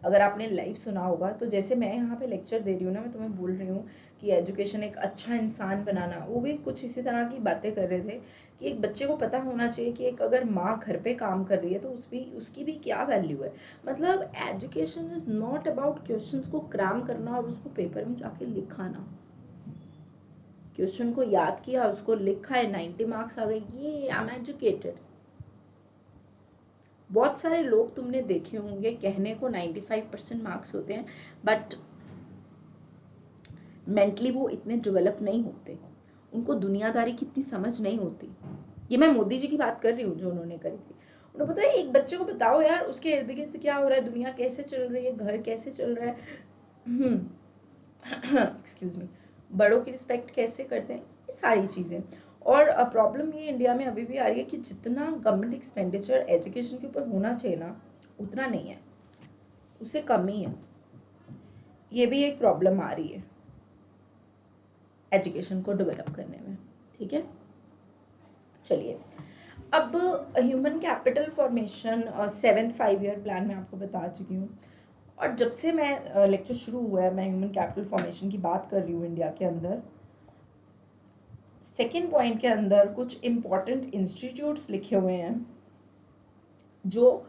अगर आपने लाइव सुना होगा, तो जैसे मैं यहाँ पे लेक्चर दे रही हूँ ना, मैं तुम्हें बोल रही हूँ कि एजुकेशन एक अच्छा इंसान बनाना, वो भी कुछ इसी तरह की बातें कर रहे थे कि एक बच्चे को पता होना चाहिए कि एक अगर माँ घर पे काम कर रही है तो उसकी भी क्या वैल्यू है। मतलब education is not about questions को क्रैम करना और उसको पेपर में जाके लिखाना। क्वेश्चन को याद किया, उसको लिखा है, 90 मार्क्स आ गए, ये आई एम एजुकेटेड। बहुत सारे लोग तुमने देखे होंगे कहने को 95% मार्क्स होते हैं, बट मेंटली वो इतने डेवलप नहीं होते, उनको दुनियादारी की इतनी समझ नहीं होती। ये मैं मोदी जी की बात कर रही हूँ जो उन्होंने करी थी। उन्हें पता है, एक बच्चे को बताओ यार उसके इर्द गिर्द क्या हो रहा है, दुनिया कैसे चल रही है, घर कैसे चल रहा है, एक्सक्यूज मी, बड़ों की रिस्पेक्ट कैसे करते हैं, ये सारी चीज़ें। और प्रॉब्लम ये इंडिया में अभी भी आ रही है कि जितना गवर्नमेंट एक्सपेंडिचर एजुकेशन के ऊपर होना चाहिए ना, उतना नहीं है, उससे कम ही है। ये भी एक प्रॉब्लम आ रही है एजुकेशन को डेवलप करने में। ठीक है, चलिए अब human capital formation 7th 5 year plan में आपको बता चुकी हूँ। और जब से मैं लेक्चर शुरू हुआ है मैं ह्यूमन कैपिटल फॉर्मेशन की बात कर रही हूँ इंडिया के अंदर। सेकेंड पॉइंट के अंदर कुछ इंपॉर्टेंट इंस्टीट्यूट्स लिखे हुए हैं जो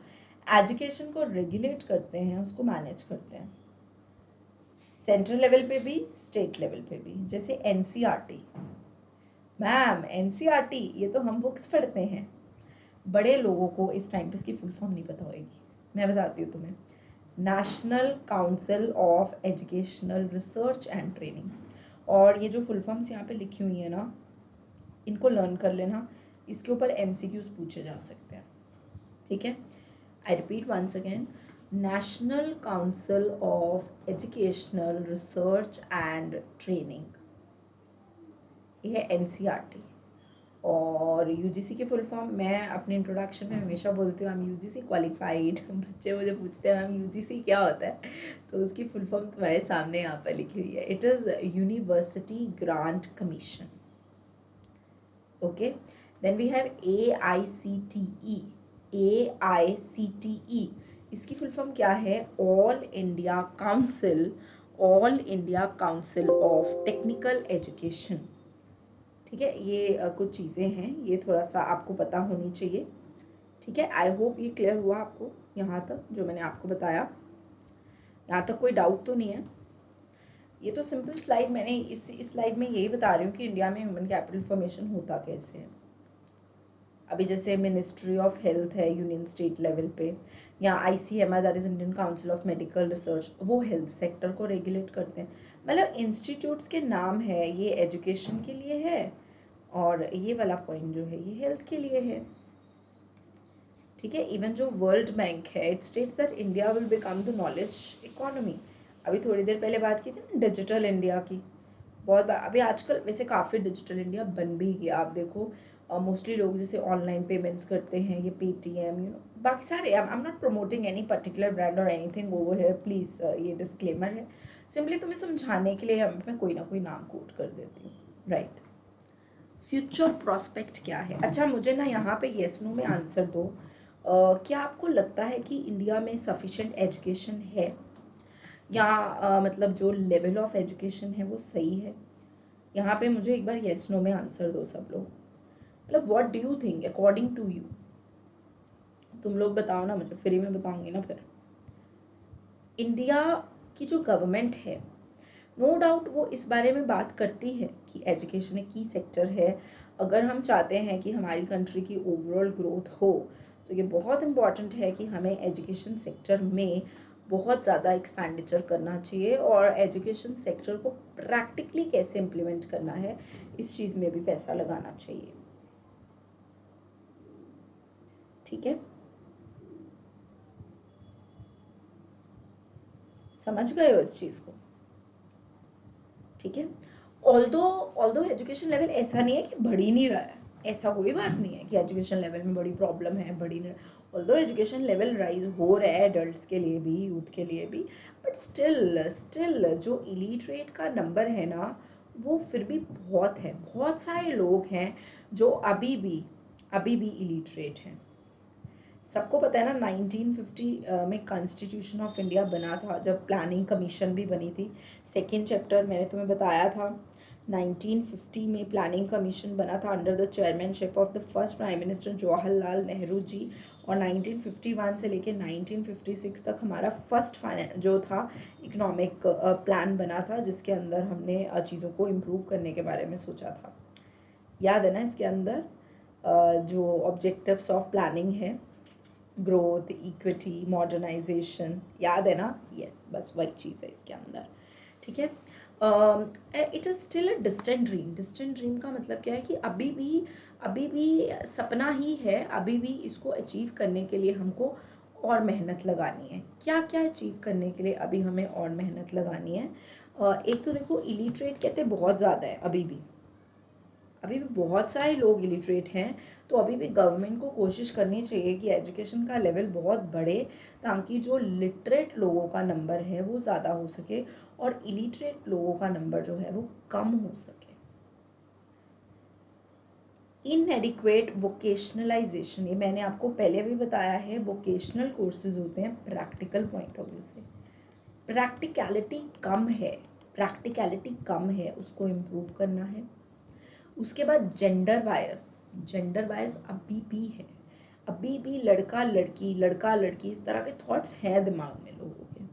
एजुकेशन को रेगुलेट करते हैं, उसको मैनेज करते हैं, सेंट्रल लेवल पे भी स्टेट लेवल पे भी। जैसे एनसीईआरटी, मैम एनसीईआरटी ये तो हम बुक्स पढ़ते हैं, बड़े लोगों को इस टाइम पे इसकी फुल फॉर्म नहीं पता होगी, मैं बताती हूँ तुम्हें। National council of educational research and training. और ये जो फुल फॉर्म्स यहाँ पे लिखी हुई है ना, इनको लर्न कर लेना, इसके ऊपर एमसीक्यूज पूछे जा सकते हैं। ठीक है, I repeat once again, national council of educational research and training, ये है एनसीईआरटी। और यूजीसी की फुल फॉर्म मैं अपने इंट्रोडक्शन में हमेशा बोलती हूँ, आई एम यूजीसी क्वालिफाइड। बच्चे मुझे पूछते हैं मैम यूजीसी क्या होता है, तो उसकी फुल फॉर्म तुम्हारे सामने यहाँ पर लिखी हुई है, it is university grant commission. Okay, then we have AICTE। AICTE इसकी फुल फॉर्म क्या है, all India council of technical education. ठीक है, ये कुछ चीज़ें हैं, ये थोड़ा सा आपको पता होनी चाहिए। ठीक है, आई होप ये क्लियर हुआ आपको यहाँ तक जो मैंने आपको बताया, यहाँ तक कोई डाउट तो नहीं है। ये तो सिंपल स्लाइड मैंने इस स्लाइड में यही बता रही हूँ कि इंडिया में ह्यूमन कैपिटल फॉर्मेशन होता कैसे है। अभी जैसे मिनिस्ट्री ऑफ हेल्थ है यूनियन स्टेट लेवल पे, या ICMR that is Indian council of medical research, वो हेल्थ सेक्टर को रेगुलेट करते हैं। मतलब इंस्टीट्यूट्स के नाम है, ये एजुकेशन के लिए है और ये वाला पॉइंट जो है ये हेल्थ के लिए है। ठीक है, इवन जो वर्ल्ड बैंक है, it states that India will become the knowledge economy. अभी थोड़ी देर पहले बात की थी ना डिजिटल इंडिया की, बहुत बार अभी आजकल वैसे काफ़ी डिजिटल इंडिया बन भी गया। आप देखो मोस्टली लोग जैसे ऑनलाइन पेमेंट्स करते हैं, ये पेटीएम, बाकी सारे, I am not promoting any particular brand और एनीथिंग ओवर हियर प्लीज़, ये डिस्क्लेमर है, सिंपली तुम्हें समझाने के लिए मैं कोई ना कोई नाम कोट कर देती हूँ। राइट, फ्यूचर प्रोस्पेक्ट क्या है? अच्छा मुझे ना यहाँ पे येस नो में आंसर दो। क्या आपको लगता है कि इंडिया में सफिशिएंट एजुकेशन है, या मतलब जो लेवल ऑफ एजुकेशन है वो सही है? यहाँ पे मुझे एक बार येस नो में आंसर दो सब लोग, मतलब what do you think according to you, तुम लोग बताओ ना मुझे, फ्री में बताऊंगी ना फिर। इंडिया की जो गवर्नमेंट है, नो डाउट वो इस बारे में बात करती है कि एजुकेशन एक की सेक्टर है। अगर हम चाहते हैं कि हमारी कंट्री की ओवरऑल ग्रोथ हो, तो ये बहुत इंपॉर्टेंट है कि हमें एजुकेशन सेक्टर में बहुत ज़्यादा एक्सपेंडिचर करना चाहिए, और एजुकेशन सेक्टर को प्रैक्टिकली कैसे इम्प्लीमेंट करना है, इस चीज़ में भी पैसा लगाना चाहिए। ठीक है, समझ गए हो इस चीज़ को? ठीक है, ऑल्दो एजुकेशन लेवल ऐसा नहीं है कि बढ़ ही नहीं रहा है, ऐसा कोई बात नहीं है कि एजुकेशन लेवल में बड़ी प्रॉब्लम है, बढ़ ही नहीं रहा। ऑल्दो एजुकेशन लेवल राइज हो रहा है एडल्ट्स के लिए भी, यूथ के लिए भी, बट स्टिल जो इलिटरेट का नंबर है ना, वो फिर भी बहुत है। बहुत सारे लोग हैं जो अभी भी इलिटरेट हैं। सबको पता है ना 1950 में कॉन्स्टिट्यूशन ऑफ इंडिया बना था, जब प्लानिंग कमीशन भी बनी थी। सेकेंड चैप्टर मैंने तुम्हें बताया था, 1950 में प्लानिंग कमीशन बना था under the chairmanship of the first prime minister Jawaharlal Nehru ji. और 1951 से लेकर 1956 तक हमारा फर्स्ट जो था इकोनॉमिक प्लान बना था, जिसके अंदर हमने चीज़ों को इम्प्रूव करने के बारे में सोचा था। याद है ना, इसके अंदर जो ऑब्जेक्टिव्स ऑफ प्लानिंग है, ग्रोथ, इक्विटी, मॉडर्नाइजेशन, याद है ना? यस, बस वही चीज़ है इसके अंदर। ठीक है, it is still a distant dream. Distant dream का मतलब क्या है कि अभी भी सपना ही है, अभी भी इसको अचीव करने के लिए हमको और मेहनत लगानी है। क्या क्या अचीव करने के लिए अभी हमें और मेहनत लगानी है? एक तो देखो, इलिटरेट कहते हैं बहुत ज़्यादा है अभी भी बहुत सारे लोग इलिटरेट हैं। तो अभी भी गवर्नमेंट को कोशिश करनी चाहिए कि एजुकेशन का लेवल बहुत बढ़े, ताकि जो लिटरेट लोगों का नंबर है वो ज़्यादा हो सके और इलिटरेट लोगों का नंबर जो है वो कम हो सके। इनएडिक्वेट वोकेशनलाइजेशन, ये मैंने आपको पहले भी बताया है, वोकेशनल कोर्सेज होते हैं प्रैक्टिकल पॉइंट ऑफ व्यू से। प्रैक्टिकलिटी कम है, उसको इम्प्रूव करना है। उसके बाद जेंडर बायस अभी भी है, अभी भी लड़का लड़की इस तरह के थॉट्स हैं दिमाग में लोगों के।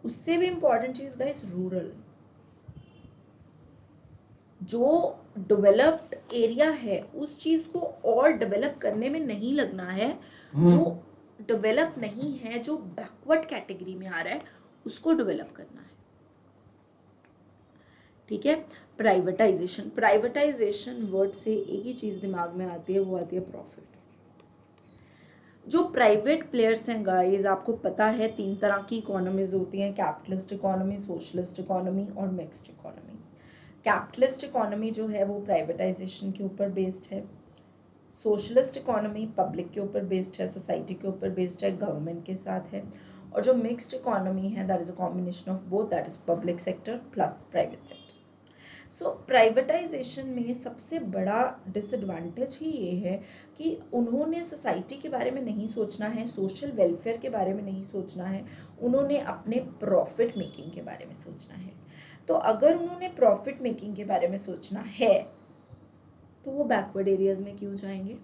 उससे भी इम्पोर्टेंट चीज गाइस, रूरल जो डेवलप्ड एरिया है उस चीज को और डेवलप करने में नहीं लगना है। जो डेवलप नहीं है, जो बैकवर्ड कैटेगरी में आ रहा है, उसको डेवलप करना है। ठीक है। प्राइवेटाइजेशन वर्ड से एक ही चीज दिमाग में आती है, वो आती है प्रॉफिट। जो प्राइवेट प्लेयर्स हैं गाइस, आपको पता है 3 तरह की इकोनॉमीज होती हैं, कैपिटलिस्ट इकोनॉमी, सोशलिस्ट इकोनॉमी और मिक्स्ड इकोनॉमी। कैपिटलिस्ट इकोनॉमी जो है वो प्राइवेटाइजेशन के ऊपर बेस्ड है। सोशलिस्ट इकोनॉमी पब्लिक के ऊपर बेस्ड है, सोसाइटी के ऊपर बेस्ड है, गवर्नमेंट के साथ है। और जो मिक्स्ड इकोनॉमी है, that is a combination of both, that is public sector plus private sector. So privatisation में सबसे बड़ा डिसएडवांटेज ही ये है कि उन्होंने सोसाइटी के बारे में नहीं सोचना है, सोशल वेलफेयर के बारे में नहीं सोचना है, उन्होंने अपने प्रॉफिट मेकिंग के बारे में सोचना है। तो अगर उन्होंने प्रॉफिट मेकिंग के बारे में सोचना है तो वो बैकवर्ड एरियाज में क्यों जाएंगे?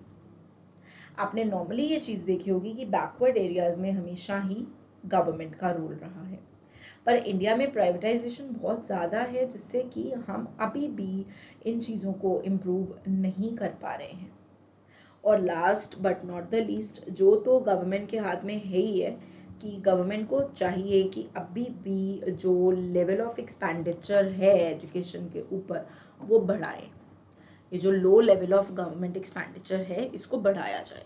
आपने नॉर्मली ये चीज़ देखी होगी कि बैकवर्ड एरियाज में हमेशा ही गवर्नमेंट का रोल रहा है, पर इंडिया में प्राइवेटाइजेशन बहुत ज़्यादा है, जिससे कि हम अभी भी इन चीज़ों को इम्प्रूव नहीं कर पा रहे हैं। और last but not the least, जो तो गवर्नमेंट के हाथ में है ही है कि गवर्नमेंट को चाहिए कि अभी भी जो लेवल ऑफ एक्सपेंडिचर है एजुकेशन के ऊपर वो बढ़ाए। ये जो low level of government expenditure है इसको बढ़ाया जाए।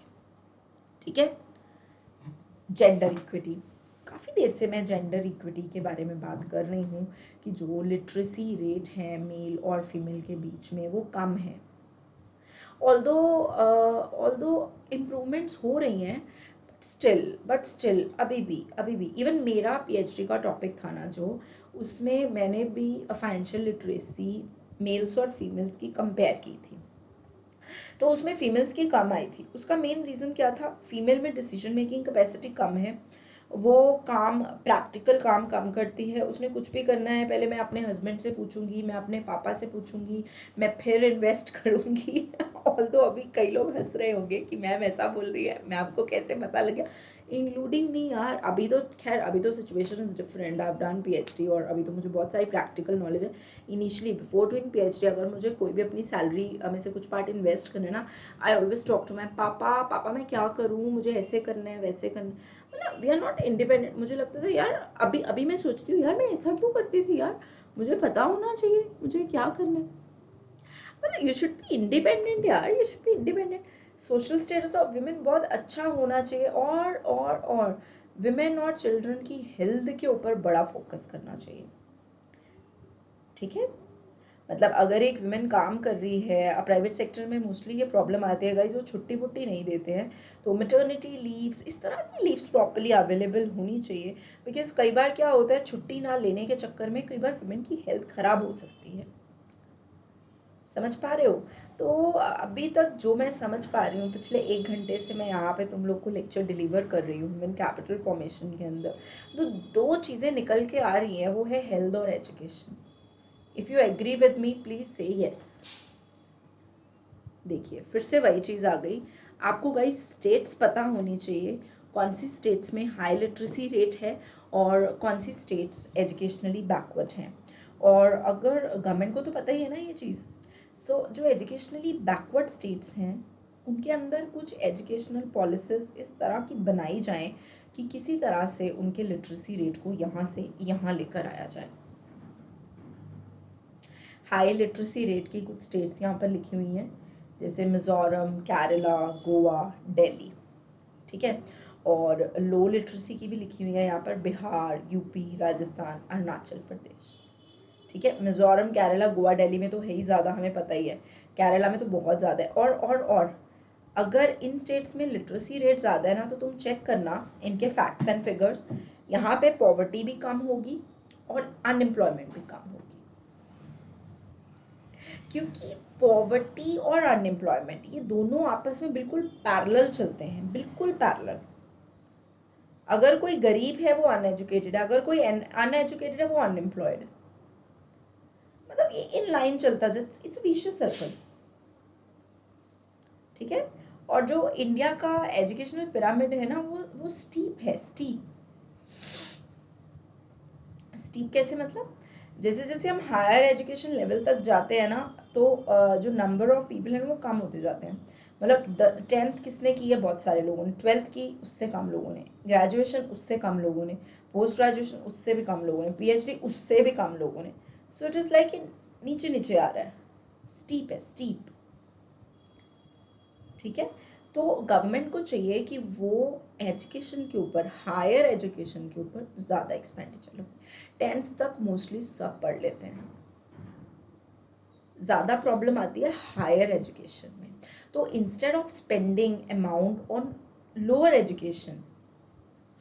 ठीक है। जेंडर इक्विटी, काफ़ी देर से मैं जेंडर इक्विटी के बारे में बात कर रही हूँ कि जो लिटरेसी रेट है मेल और फीमेल के बीच में वो कम है। ऑल्दो इम्प्रूवमेंट्स हो रही हैं, बट स्टिल अभी भी इवन मेरा पीएचडी का टॉपिक था ना जो, उसमें मैंने भी फाइनेंशियल लिटरेसी मेल्स और फीमेल्स की कंपेयर की थी, तो उसमें फीमेल्स की कम आई थी। उसका मेन रीज़न क्या था? फीमेल में डिसीजन मेकिंग कैपेसिटी कम है, वो प्रैक्टिकल काम कम करती है। उसने कुछ भी करना है, पहले मैं अपने हस्बैंड से पूछूंगी, मैं अपने पापा से पूछूंगी, मैं फिर इन्वेस्ट करूंगी। ऑल्दो अभी कई लोग हंस रहे होंगे कि मैम ऐसा बोल रही है, मैं आपको कैसे पता लग गया, इंक्लूडिंग मी यार। अभी तो खैर अभी तो situation is different, I have done PhD और अभी तो मुझे बहुत सारी प्रैक्टिकल नॉलेज है। इनिशियली बिफोर डूइंग पीएचडी अगर मुझे कोई भी अपनी सैलरी में से कुछ पार्ट इन्वेस्ट करना है ना, I always talk to my papa मैं क्या करूँ, मुझे ऐसे करना है वैसे करना है। मतलब वी आर नॉट इंडिपेंडेंट। मुझे लगता था यार, अभी अभी मैं सोचती हूँ यार मैं ऐसा क्यों करती थी यार, मुझे पता होना चाहिए मुझे क्या करना है। मतलब यू शुड बी इंडिपेंडेंट यार, you should be independent. Social status of women बहुत अच्छा होना चाहिए, और विमेन और चिल्ड्रन की हेल्थ के ऊपर बड़ा फोकस करना चाहिए। ठीक है। मतलब अगर एक विमेन काम कर रही है, प्राइवेट सेक्टर में मोस्टली ये प्रॉब्लम आती है गाइस, वो छुट्टी वुट्टी नहीं देते हैं, तो मैटरनिटी लीव्स, इस तरह की लीव्स प्रॉपर्ली अवेलेबल होनी चाहिए। बिकॉज कई बार क्या होता है, छुट्टी ना लेने के चक्कर में कई बार विमेन की हेल्थ खराब हो सकती है। समझ पा रहे हो? तो अभी तक जो मैं समझ पा रही हूँ, पिछले 1 घंटे से मैं यहाँ पे तुम लोग को लेक्चर डिलीवर कर रही हूँ ह्यूमन कैपिटल फॉर्मेशन के अंदर, तो 2 चीज़ें निकल के आ रही हैं, वो है हेल्थ और education. If you agree with me please से यस। देखिए फिर से वही चीज़ आ गई, आपको गाइस स्टेट्स पता होनी चाहिए, कौन सी स्टेट्स में हाई लिटरेसी रेट है और कौन सी स्टेट्स एजुकेशनली बैकवर्ड हैं। और अगर गवर्नमेंट को तो पता ही है ना ये चीज़, सो जो एजुकेशनली बैकवर्ड स्टेट्स हैं उनके अंदर कुछ एजुकेशनल पॉलिसीज इस तरह की बनाई जाएं कि किसी तरह से उनके लिटरेसी रेट को यहाँ से यहाँ लेकर आया जाए। हाई लिटरेसी रेट की कुछ स्टेट्स यहाँ पर लिखी हुई हैं, जैसे मिजोरम, केरला, गोवा, दिल्ली, ठीक है। और लो लिटरेसी की भी लिखी हुई है यहाँ पर, बिहार, यूपी, राजस्थान, अरुणाचल प्रदेश, ठीक है। मिजोरम, केरला, गोवा, दिल्ली में तो है ही ज़्यादा, हमें पता ही है। केरला में तो बहुत ज़्यादा है। और अगर इन स्टेट्स में लिटरेसी रेट ज़्यादा है ना, तो तुम चेक करना इनके फैक्ट्स एंड फिगर्स, यहाँ पे पॉवर्टी भी कम होगी और अनएम्प्लॉयमेंट भी कम होगी, क्योंकि पॉवर्टी और अनएम्प्लॉयमेंट ये दोनों आपस में बिल्कुल पैरेलल चलते हैं, बिल्कुल पैरेलल। अगर कोई गरीब है वो अनएजुकेटेड है, अगर कोई अनएजुकेटेड है वो अनएम्प्लॉयड है, मतलब ये इन लाइन चलता है, इट्स विशियस सर्कल, ठीक है। और जो इंडिया का एजुकेशनल पिरामिड है ना, वो स्टीप है, स्टीप। स्टीप कैसे, मतलब जैसे जैसे हम हायर एजुकेशन लेवल तक जाते हैं ना, तो जो नंबर ऑफ पीपल हैं वो कम होते जाते हैं। मतलब 10th किसने की है, बहुत सारे लोगों ने, 12th की उससे कम लोगों ने, ग्रेजुएशन उससे कम लोगों ने, पोस्ट ग्रेजुएशन उससे भी कम लोगों ने, पीएचडी उससे भी कम लोगों ने। सो इट इज लाइक नीचे नीचे आ रहा है, स्टीप है, स्टीप, ठीक है। तो गवर्नमेंट को चाहिए कि वो एजुकेशन के ऊपर, हायर एजुकेशन के ऊपर ज़्यादा एक्सपेंडिचर हो। 10th तक मोस्टली सब पढ़ लेते हैं, ज़्यादा प्रॉब्लम आती है हायर एजुकेशन में। तो instead of spending amount on lower education,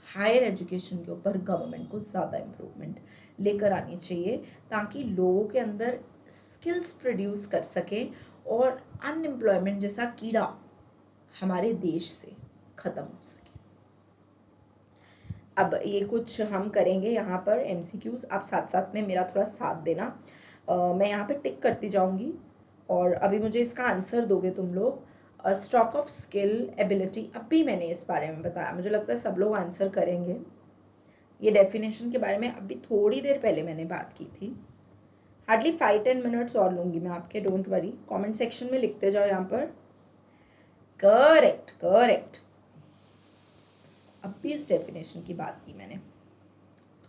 higher education के ऊपर गवर्नमेंट को ज़्यादा इम्प्रूवमेंट लेकर आनी चाहिए, ताकि लोगों के अंदर स्किल्स प्रोड्यूस कर सके और अनएम्प्लॉयमेंट जैसा कीड़ा हमारे देश से खत्म हो सके। अब ये कुछ हम करेंगे यहाँ पर एमसीक्यूज, आप साथ साथ में मेरा थोड़ा साथ देना। मैं यहाँ पे टिक करती जाऊंगी और अभी मुझे इसका आंसर दोगे तुम लोग। स्टॉक ऑफ स्किल एबिलिटी, अभी मैंने इस बारे में बताया, मुझे लगता है सब लोग आंसर करेंगे। ये डेफिनेशन के बारे में अभी थोड़ी देर पहले मैंने बात की थी। हार्डली 5-10 मिनट्स और लूंगी मैं आपके, डोंट वरी। कमेंट सेक्शन में लिखते जाओ यहाँ पर। Correct, correct. अभी इस डेफिनेशन की बात की मैंने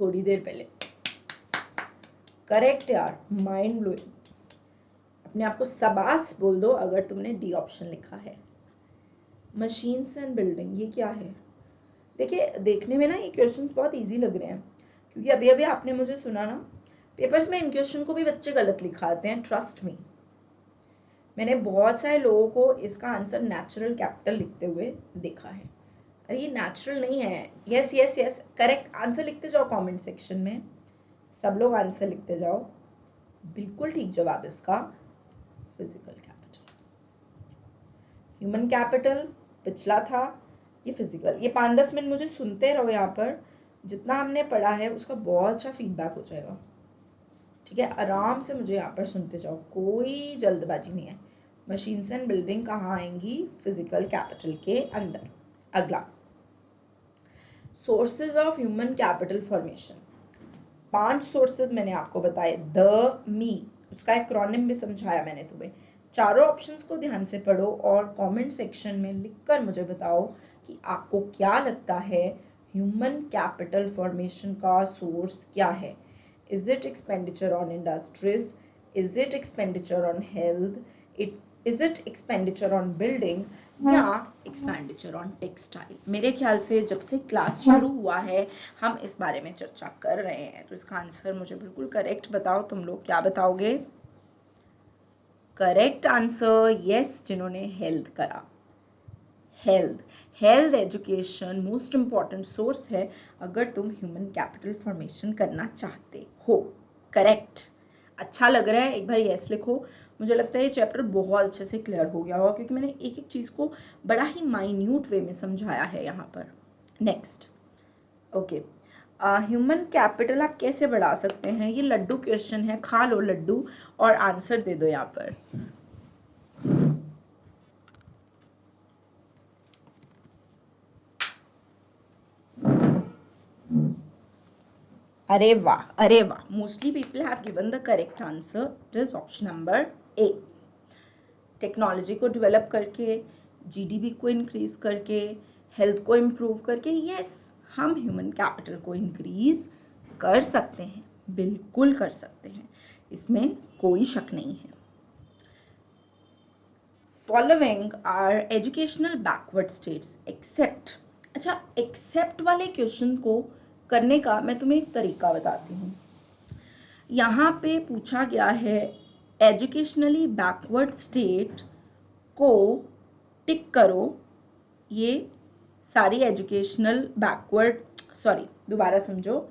थोड़ी देर पहले। करेक्ट यार, माइंड ब्लोइंग। अपने आप को शाबाश बोल दो अगर तुमने डी ऑप्शन लिखा है। मशीन्स एंड बिल्डिंग, ये क्या है? देखिए, देखने में ना ये क्वेश्चंस बहुत इजी लग रहे हैं, क्योंकि अभी अभी आपने मुझे सुना ना, पेपर्स में इन क्वेश्चन को भी बच्चे गलत लिखाते हैं, ट्रस्ट मी। मैंने बहुत सारे लोगों को इसका आंसर नेचुरल कैपिटल लिखते हुए देखा है। अरे ये नेचुरल नहीं है। Yes yes yes, correct answer लिखते जाओ कमेंट सेक्शन में, सब लोग आंसर लिखते जाओ। बिल्कुल ठीक जवाब इसका फिजिकल कैपिटल। ह्यूमन कैपिटल पिछला था, ये फिजिकल। ये 5-10 मिनट मुझे सुनते रहो यहाँ पर, जितना हमने पढ़ा है उसका बहुत अच्छा फीडबैक हो जाएगा, ठीक है। आराम से मुझे यहाँ पर सुनते जाओ, कोई जल्दबाजी नहीं है। मशीन्स एंड बिल्डिंग कहाँ आएंगी? फिजिकल कैपिटल के अंदर। अगला, sources of human capital formation. 5 sources मैंने आपको बताए। द, मी, उसका एक्रोनिम भी समझाया मैंने तुम्हें। चारों ऑप्शंस को ध्यान से पढ़ो और कमेंट सेक्शन में लिखकर मुझे बताओ कि आपको क्या लगता है ह्यूमन कैपिटल फॉर्मेशन का सोर्स क्या है। Is it expenditure on industries? Is it expenditure on health? Is it expenditure on building? या expenditure on textile? मेरे ख्याल से जब से क्लास शुरू हुआ है हम इस बारे में चर्चा कर रहे हैं, तो इसका आंसर मुझे बिल्कुल करेक्ट बताओ। तुम लोग क्या बताओगे? करेक्ट आंसर यस, जिन्होंने हेल्थ करा। Health education most important source है अगर तुम ह्यूमन कैपिटल फॉर्मेशन करना चाहते हो। करेक्ट, अच्छा लग रहा है, एक बार यस लिखो। मुझे लगता है ये चैप्टर बहुत अच्छे से क्लियर हो गया होगा, क्योंकि मैंने एक एक चीज़ को बड़ा ही माइन्यूट वे में समझाया है यहाँ पर। नेक्स्ट, ओके, ह्यूमन कैपिटल आप कैसे बढ़ा सकते हैं? ये लड्डू क्वेश्चन है, खा लो लड्डू और आंसर दे दो यहाँ पर। अरे वाह, अरे वाह, mostly people have given the correct answer, it is option number A. Technology को डेवलप करके, जीडीपी को इंक्रीज करके, हेल्थ को इम्प्रूव करके, यस, हम ह्यूमन कैपिटल को इंक्रीज कर सकते हैं, बिल्कुल कर सकते हैं, इसमें कोई शक नहीं है। Following are educational backward states except. अच्छा, एक्सेप्ट वाले क्वेश्चन को करने का मैं तुम्हें एक तरीका बताती हूँ। यहाँ पे पूछा गया है एजुकेशनली बैकवर्ड स्टेट को टिक करो। ये सारी एजुकेशनल बैकवर्ड, सॉरी दोबारा समझो,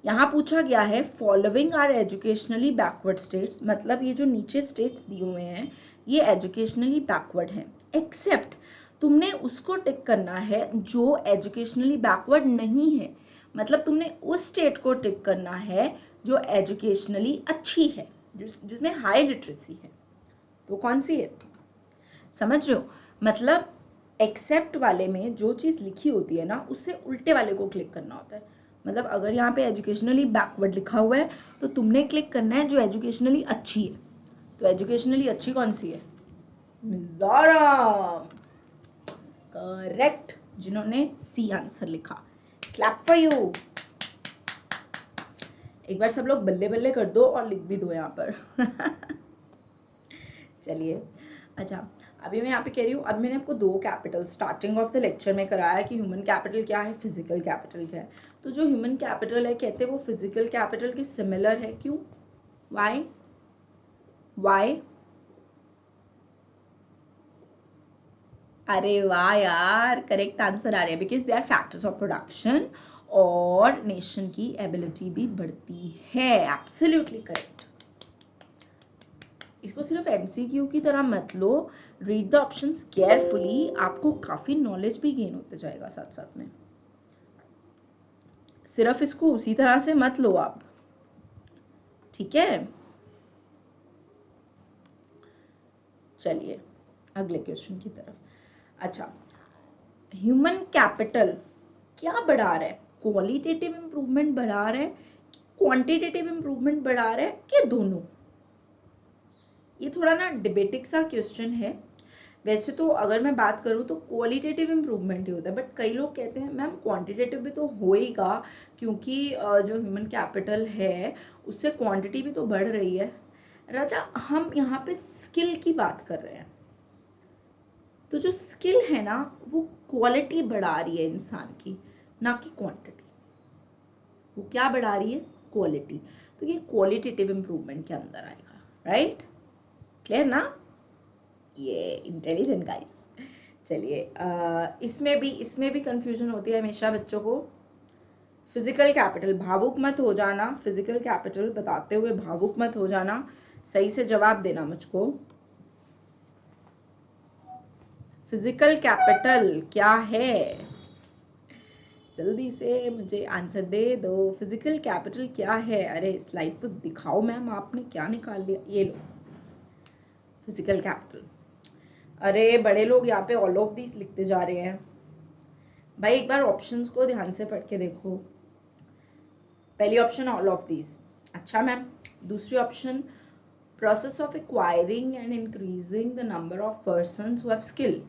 यहाँ पूछा गया है following are educationally backward states, मतलब ये जो नीचे स्टेट्स दिए हुए हैं ये एजुकेशनली बैकवर्ड हैं, एक्सेप्ट तुमने उसको टिक करना है जो एजुकेशनली बैकवर्ड नहीं है, मतलब तुमने उस स्टेट को टिक करना है जो एजुकेशनली अच्छी है, जिसमें हाई लिटरेसी है। तो कौन सी है, समझ रहे हो? मतलब एक्सेप्ट वाले में जो चीज़ लिखी होती है ना उससे उल्टे वाले को क्लिक करना होता है। मतलब अगर यहाँ पे एजुकेशनली बैकवर्ड लिखा हुआ है तो तुमने क्लिक करना है जो एजुकेशनली अच्छी है। तो एजुकेशनली अच्छी कौन सी है? मिजोरम। करेक्ट, जिन्होंने सी आंसर लिखा, क्लैप फॉर यू। एक बार सब लोग बल्ले बल्ले कर दो और लिख भी दो यहाँ पर। चलिए, अच्छा अभी मैं यहाँ पे कह रही हूँ, अब मैंने आपको दो capital starting of the lecture में कराया कि ह्यूमन कैपिटल क्या है, फिजिकल कैपिटल क्या है। तो जो ह्यूमन कैपिटल है कहते हैं वो फिजिकल कैपिटल के सिमिलर है। क्यों? वाई? वाई? अरे वाह यार, करेक्ट आंसर आ रहा है, because they are factors of production और नेशन की एबिलिटी भी बढ़ती है। Absolutely correct. इसको सिर्फ एमसीक्यू की तरह मत लो, रीड द ऑप्शंस केयरफुली, आपको काफी नॉलेज भी गेन होते जाएगा साथ साथ में। सिर्फ इसको उसी तरह से मत लो आप, ठीक है? चलिए अगले क्वेश्चन की तरफ। अच्छा, ह्यूमन कैपिटल क्या बढ़ा रहा है? क्वालिटेटिव इंप्रूवमेंट बढ़ा रहा है, क्वांटिटेटिव इंप्रूवमेंट बढ़ा रहा है, कि दोनों? ये थोड़ा ना डिबेटिक सा क्वेश्चन है। वैसे तो अगर मैं बात करूँ तो क्वालिटेटिव इंप्रूवमेंट ही होता है, बट कई लोग कहते हैं मैम क्वांटिटेटिव भी तो होएगा, क्योंकि जो ह्यूमन कैपिटल है उससे क्वांटिटी भी तो बढ़ रही है। राजा, हम यहाँ पे स्किल की बात कर रहे हैं, तो जो स्किल है ना वो क्वालिटी बढ़ा रही है इंसान की, ना कि क्वांटिटी। वो क्या बढ़ा रही है? क्वालिटी। तो ये क्वालिटेटिव इंप्रूवमेंट के अंदर आएगा, राइट? क्लियर ना? ये इंटेलिजेंट गाइस। चलिए, इसमें भी कंफ्यूजन होती है हमेशा बच्चों को। फिजिकल कैपिटल, भावुक मत हो जाना, फिजिकल कैपिटल बताते हुए भावुक मत हो जाना, सही से जवाब देना मुझको। फिजिकल कैपिटल क्या है? जल्दी से मुझे आंसर दे दो, फिजिकल कैपिटल क्या है? अरे स्लाइड तो दिखाओ मैम, आपने क्या निकाल लिया? ये लो फिजिकल कैपिटल। अरे बड़े लोग यहाँ पे ऑल ऑफ दीज लिखते जा रहे हैं। भाई एक बार ऑप्शंस को ध्यान से पढ़ के देखो। पहली ऑप्शन ऑल ऑफ दीज, अच्छा मैम। दूसरी option process of acquiring and increasing the number of persons who have skill,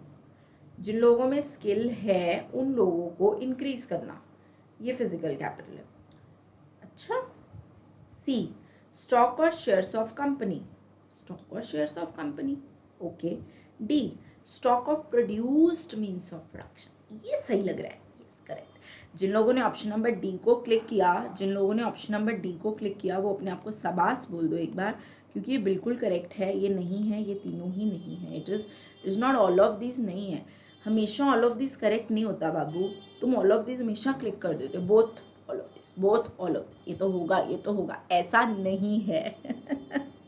जिन लोगों में स्किल है उन लोगों को इंक्रीज करना, ये फिजिकल कैपिटल है। अच्छा, सी स्टॉक और शेयर्स ऑफ कंपनी, स्टॉक और shares of company, okay. D stock of produced means of production, ये सही लग रहा है, यस करेक्ट। जिन लोगों ने ऑप्शन नंबर डी को क्लिक किया, जिन लोगों ने ऑप्शन नंबर डी को क्लिक किया वो अपने आप को शाबाश बोल दो एक बार, क्योंकि ये बिल्कुल करेक्ट है। ये नहीं है, ये तीनों ही नहीं है। It is not all of this नहीं है। हमेशा ऑल ऑफ दिस करेक्ट नहीं होता बाबू, तुम ऑल ऑफ दिस हमेशा क्लिक कर देते हो, both all of this, both all of, ये तो होगा, ये तो होगा, ऐसा नहीं है।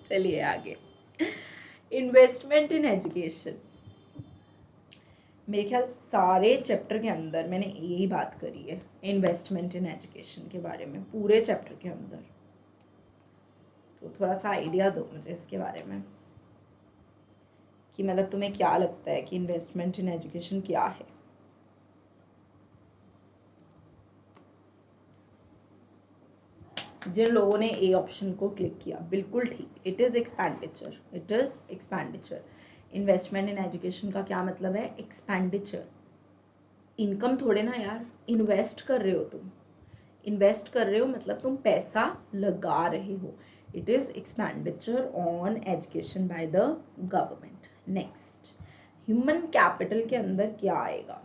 चलिए आगे। इन्वेस्टमेंट इन एजुकेशन, मेरे ख्याल सारे चैप्टर के अंदर मैंने यही बात करी है, इन्वेस्टमेंट इन एजुकेशन के बारे में, पूरे चैप्टर के अंदर। तो थोड़ा सा आइडिया दो मुझे इसके बारे में कि मतलब तुम्हें क्या लगता है कि इन्वेस्टमेंट इन एजुकेशन क्या है? जिन लोगों ने ए ऑप्शन को क्लिक किया बिल्कुल ठीक, it is expenditure, it is expenditure. Investment in education का क्या मतलब है? एक्सपेंडिचर। इनकम थोड़े ना यार, इन्वेस्ट कर रहे हो तुम, इन्वेस्ट कर रहे हो मतलब तुम पैसा लगा रहे हो। It is expenditure on education by the government. Next, human capital के अंदर क्या आएगा?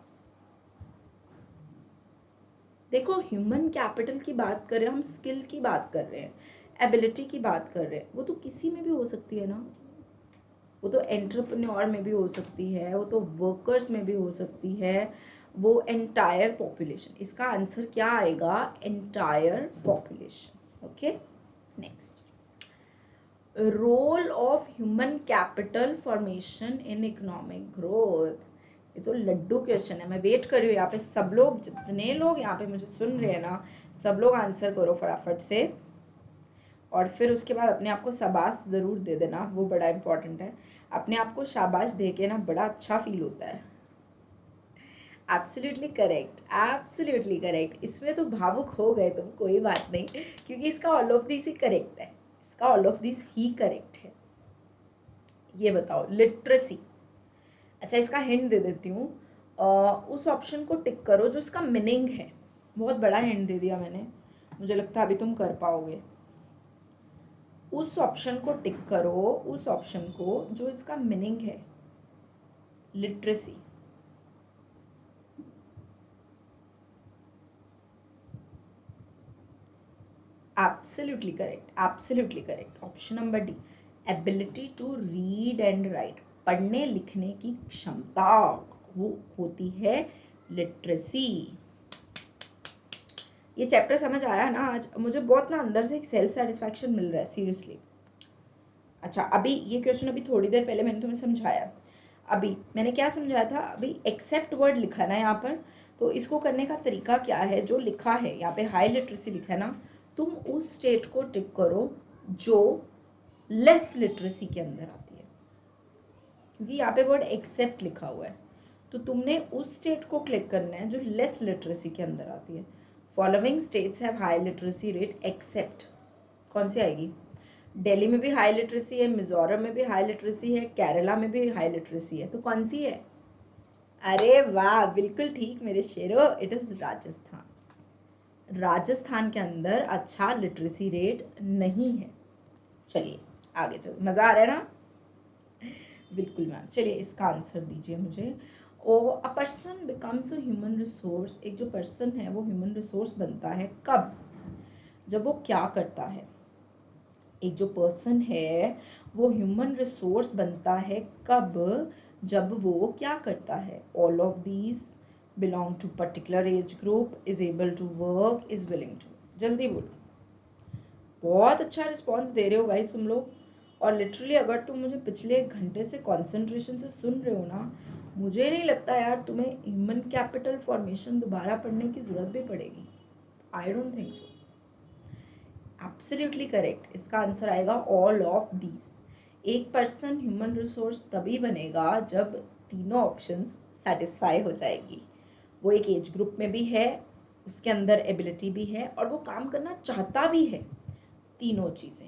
देखो, ह्यूमन कैपिटल की बात कर रहे हैं हम, स्किल की बात कर रहे हैं, एबिलिटी की बात कर रहे हैं, वो तो किसी में भी हो सकती है ना, वो तो एंटरप्रेन्योर में भी हो सकती है, वो तो वर्कर्स में भी हो सकती है, वो एंटायर पॉपुलेशन। इसका आंसर क्या आएगा? Entire population. Okay, next, role of human capital formation in economic growth. ये तो लड्डू क्वेश्चन है, मैं वेट कर रही हूँ यहाँ पे सब लोग, जितने लोग यहाँ पे मुझे सुन रहे हैं ना, सब लोग आंसर करो फटाफट से, और फिर उसके बाद अपने आप को शाबाश ज़रूर दे देना, वो बड़ा इंपॉर्टेंट है। अपने आप को शाबाश दे के ना बड़ा अच्छा फील होता है। Absolutely correct, absolutely correct. इसमें तो भावुक हो गए तुम, कोई बात नहीं, क्योंकि इसका all of this he correct है, इसका all of this he correct है। ये बताओ, लिटरेसी। अच्छा, इसका हिंट दे देती हूँ, उस ऑप्शन को टिक करो जो इसका मीनिंग है। बहुत बड़ा हिंट दे दिया मैंने, मुझे लगता है अभी तुम कर पाओगे। उस ऑप्शन को टिक करो, उस ऑप्शन को जो इसका मीनिंग है, literacy. Absolutely correct, absolutely correct. Option number D, ability to read and write, पढ़ने लिखने की क्षमता, वो होती है लिटरेसी। ये चैप्टर समझ आया ना आज? मुझे बहुत ना अंदर से एक सेल्फ सेटिस्फैक्शन मिल रहा है, सीरियसली। अच्छा, अभी ये क्वेश्चन अभी थोड़ी देर पहले मैंने तुम्हें समझाया। अभी मैंने क्या समझाया था? अभी एक्सेप्ट वर्ड लिखा ना यहाँ पर, तो इसको करने का तरीका क्या है? जो लिखा है यहाँ पे हाई लिटरेसी लिखा है ना, तुम उस स्टेट को टिक करो जो लेस लिटरेसी के अंदर आती है, क्योंकि यहाँ पे वर्ड एक्सेप्ट लिखा हुआ है, तो तुमने उस स्टेट को क्लिक करना है जो लेस लिटरेसी के अंदर आती है। Following states have high literacy rate except, कौन सी आएगी? दिल्ली में भी हाई लिटरेसी है, मिजोरम में भी हाई लिटरेसी है, केरला में भी हाई लिटरेसी है, तो कौन सी है? अरे वाह, बिल्कुल ठीक मेरे शेरो, इट इज राजस्थान। राजस्थान के अंदर अच्छा लिटरेसी रेट नहीं है। चलिए आगे चलो, मजा आ रहा है ना? बिल्कुल मैम। चलिए इसका आंसर दीजिए मुझे। Oh, a person becomes a human resource, एक जो पर्सन है वो ह्यूमन रिसोर्स बनता है कब? जब वो क्या करता है? एक जो पर्सन है वो ह्यूमन रिसोर्स बनता है कब? जब वो क्या करता है? All of these belong to particular age group, is able to work, is willing to. जल्दी बोलो। बहुत अच्छा रिस्पॉन्स दे रहे हो गाइस तुम लोग, और लिटरली अगर तुम मुझे पिछले 1 घंटे से कॉन्सेंट्रेशन से सुन रहे हो ना, मुझे नहीं लगता यार तुम्हें ह्यूमन कैपिटल फॉर्मेशन दोबारा पढ़ने की जरूरत भी पड़ेगी। I don't think so. Absolutely correct, इसका आंसर आएगा ऑल ऑफ दीज। एक पर्सन ह्यूमन रिसोर्स तभी बनेगा जब तीनों ऑप्शंस सेटिस्फाई हो जाएगी। वो एक एज ग्रुप में भी है, उसके अंदर एबिलिटी भी है, और वो काम करना चाहता भी है, तीनों चीजें।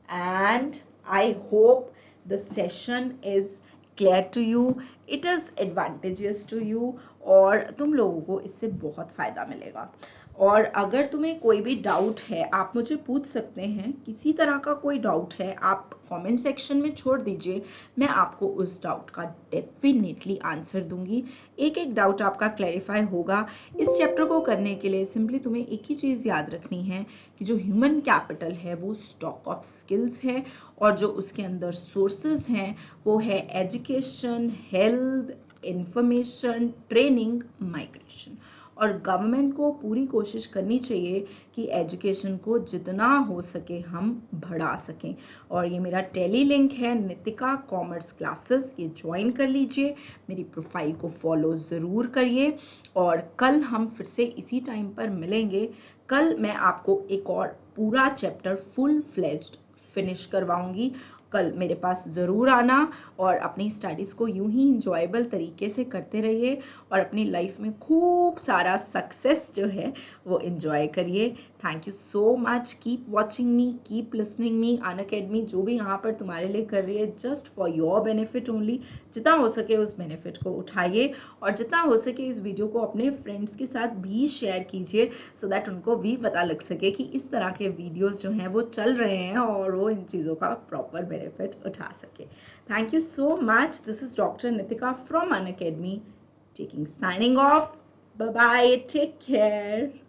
And I hope the session is clear to you, it is advantageous to you, और तुम लोगों को इससे बहुत फायदा मिलेगा। और अगर तुम्हें कोई भी डाउट है आप मुझे पूछ सकते हैं, किसी तरह का कोई डाउट है आप कमेंट सेक्शन में छोड़ दीजिए, मैं आपको उस डाउट का डेफिनेटली आंसर दूंगी। एक एक डाउट आपका क्लैरिफाई होगा। इस चैप्टर को करने के लिए सिंपली तुम्हें एक ही चीज़ याद रखनी है कि जो ह्यूमन कैपिटल है वो स्टॉक ऑफ स्किल्स है, और जो उसके अंदर सोर्सेज हैं वो है education, health, information, training, migration. और गवर्नमेंट को पूरी कोशिश करनी चाहिए कि एजुकेशन को जितना हो सके हम बढ़ा सकें। और ये मेरा टेली लिंक है नितिका कॉमर्स क्लासेस, ये ज्वाइन कर लीजिए, मेरी प्रोफाइल को फॉलो ज़रूर करिए, और कल हम फिर से इसी टाइम पर मिलेंगे। कल मैं आपको एक और पूरा चैप्टर फुल फ्लेज्ड फिनिश करवाऊंगी, कल मेरे पास ज़रूर आना और अपनी स्टडीज़ को यूं ही इंजॉयबल तरीके से करते रहिए और अपनी लाइफ में खूब सारा सक्सेस जो है वो इंजॉय करिए। Thank you so much. Keep watching me, keep listening me. Unacademy जो भी यहाँ पर तुम्हारे लिए कर रही है just for your benefit only. जितना हो सके उस बेनिफिट को उठाइए और जितना हो सके इस वीडियो को अपने फ्रेंड्स के साथ भी शेयर कीजिए सो दैट उनको भी पता लग सके कि इस तरह के वीडियोस जो हैं वो चल रहे हैं और वो इन चीज़ों का प्रॉपर बेनिफिट उठा सके। Thank you so much. This is doctor Nitika from Unacademy taking signing off. Bye bye, take care.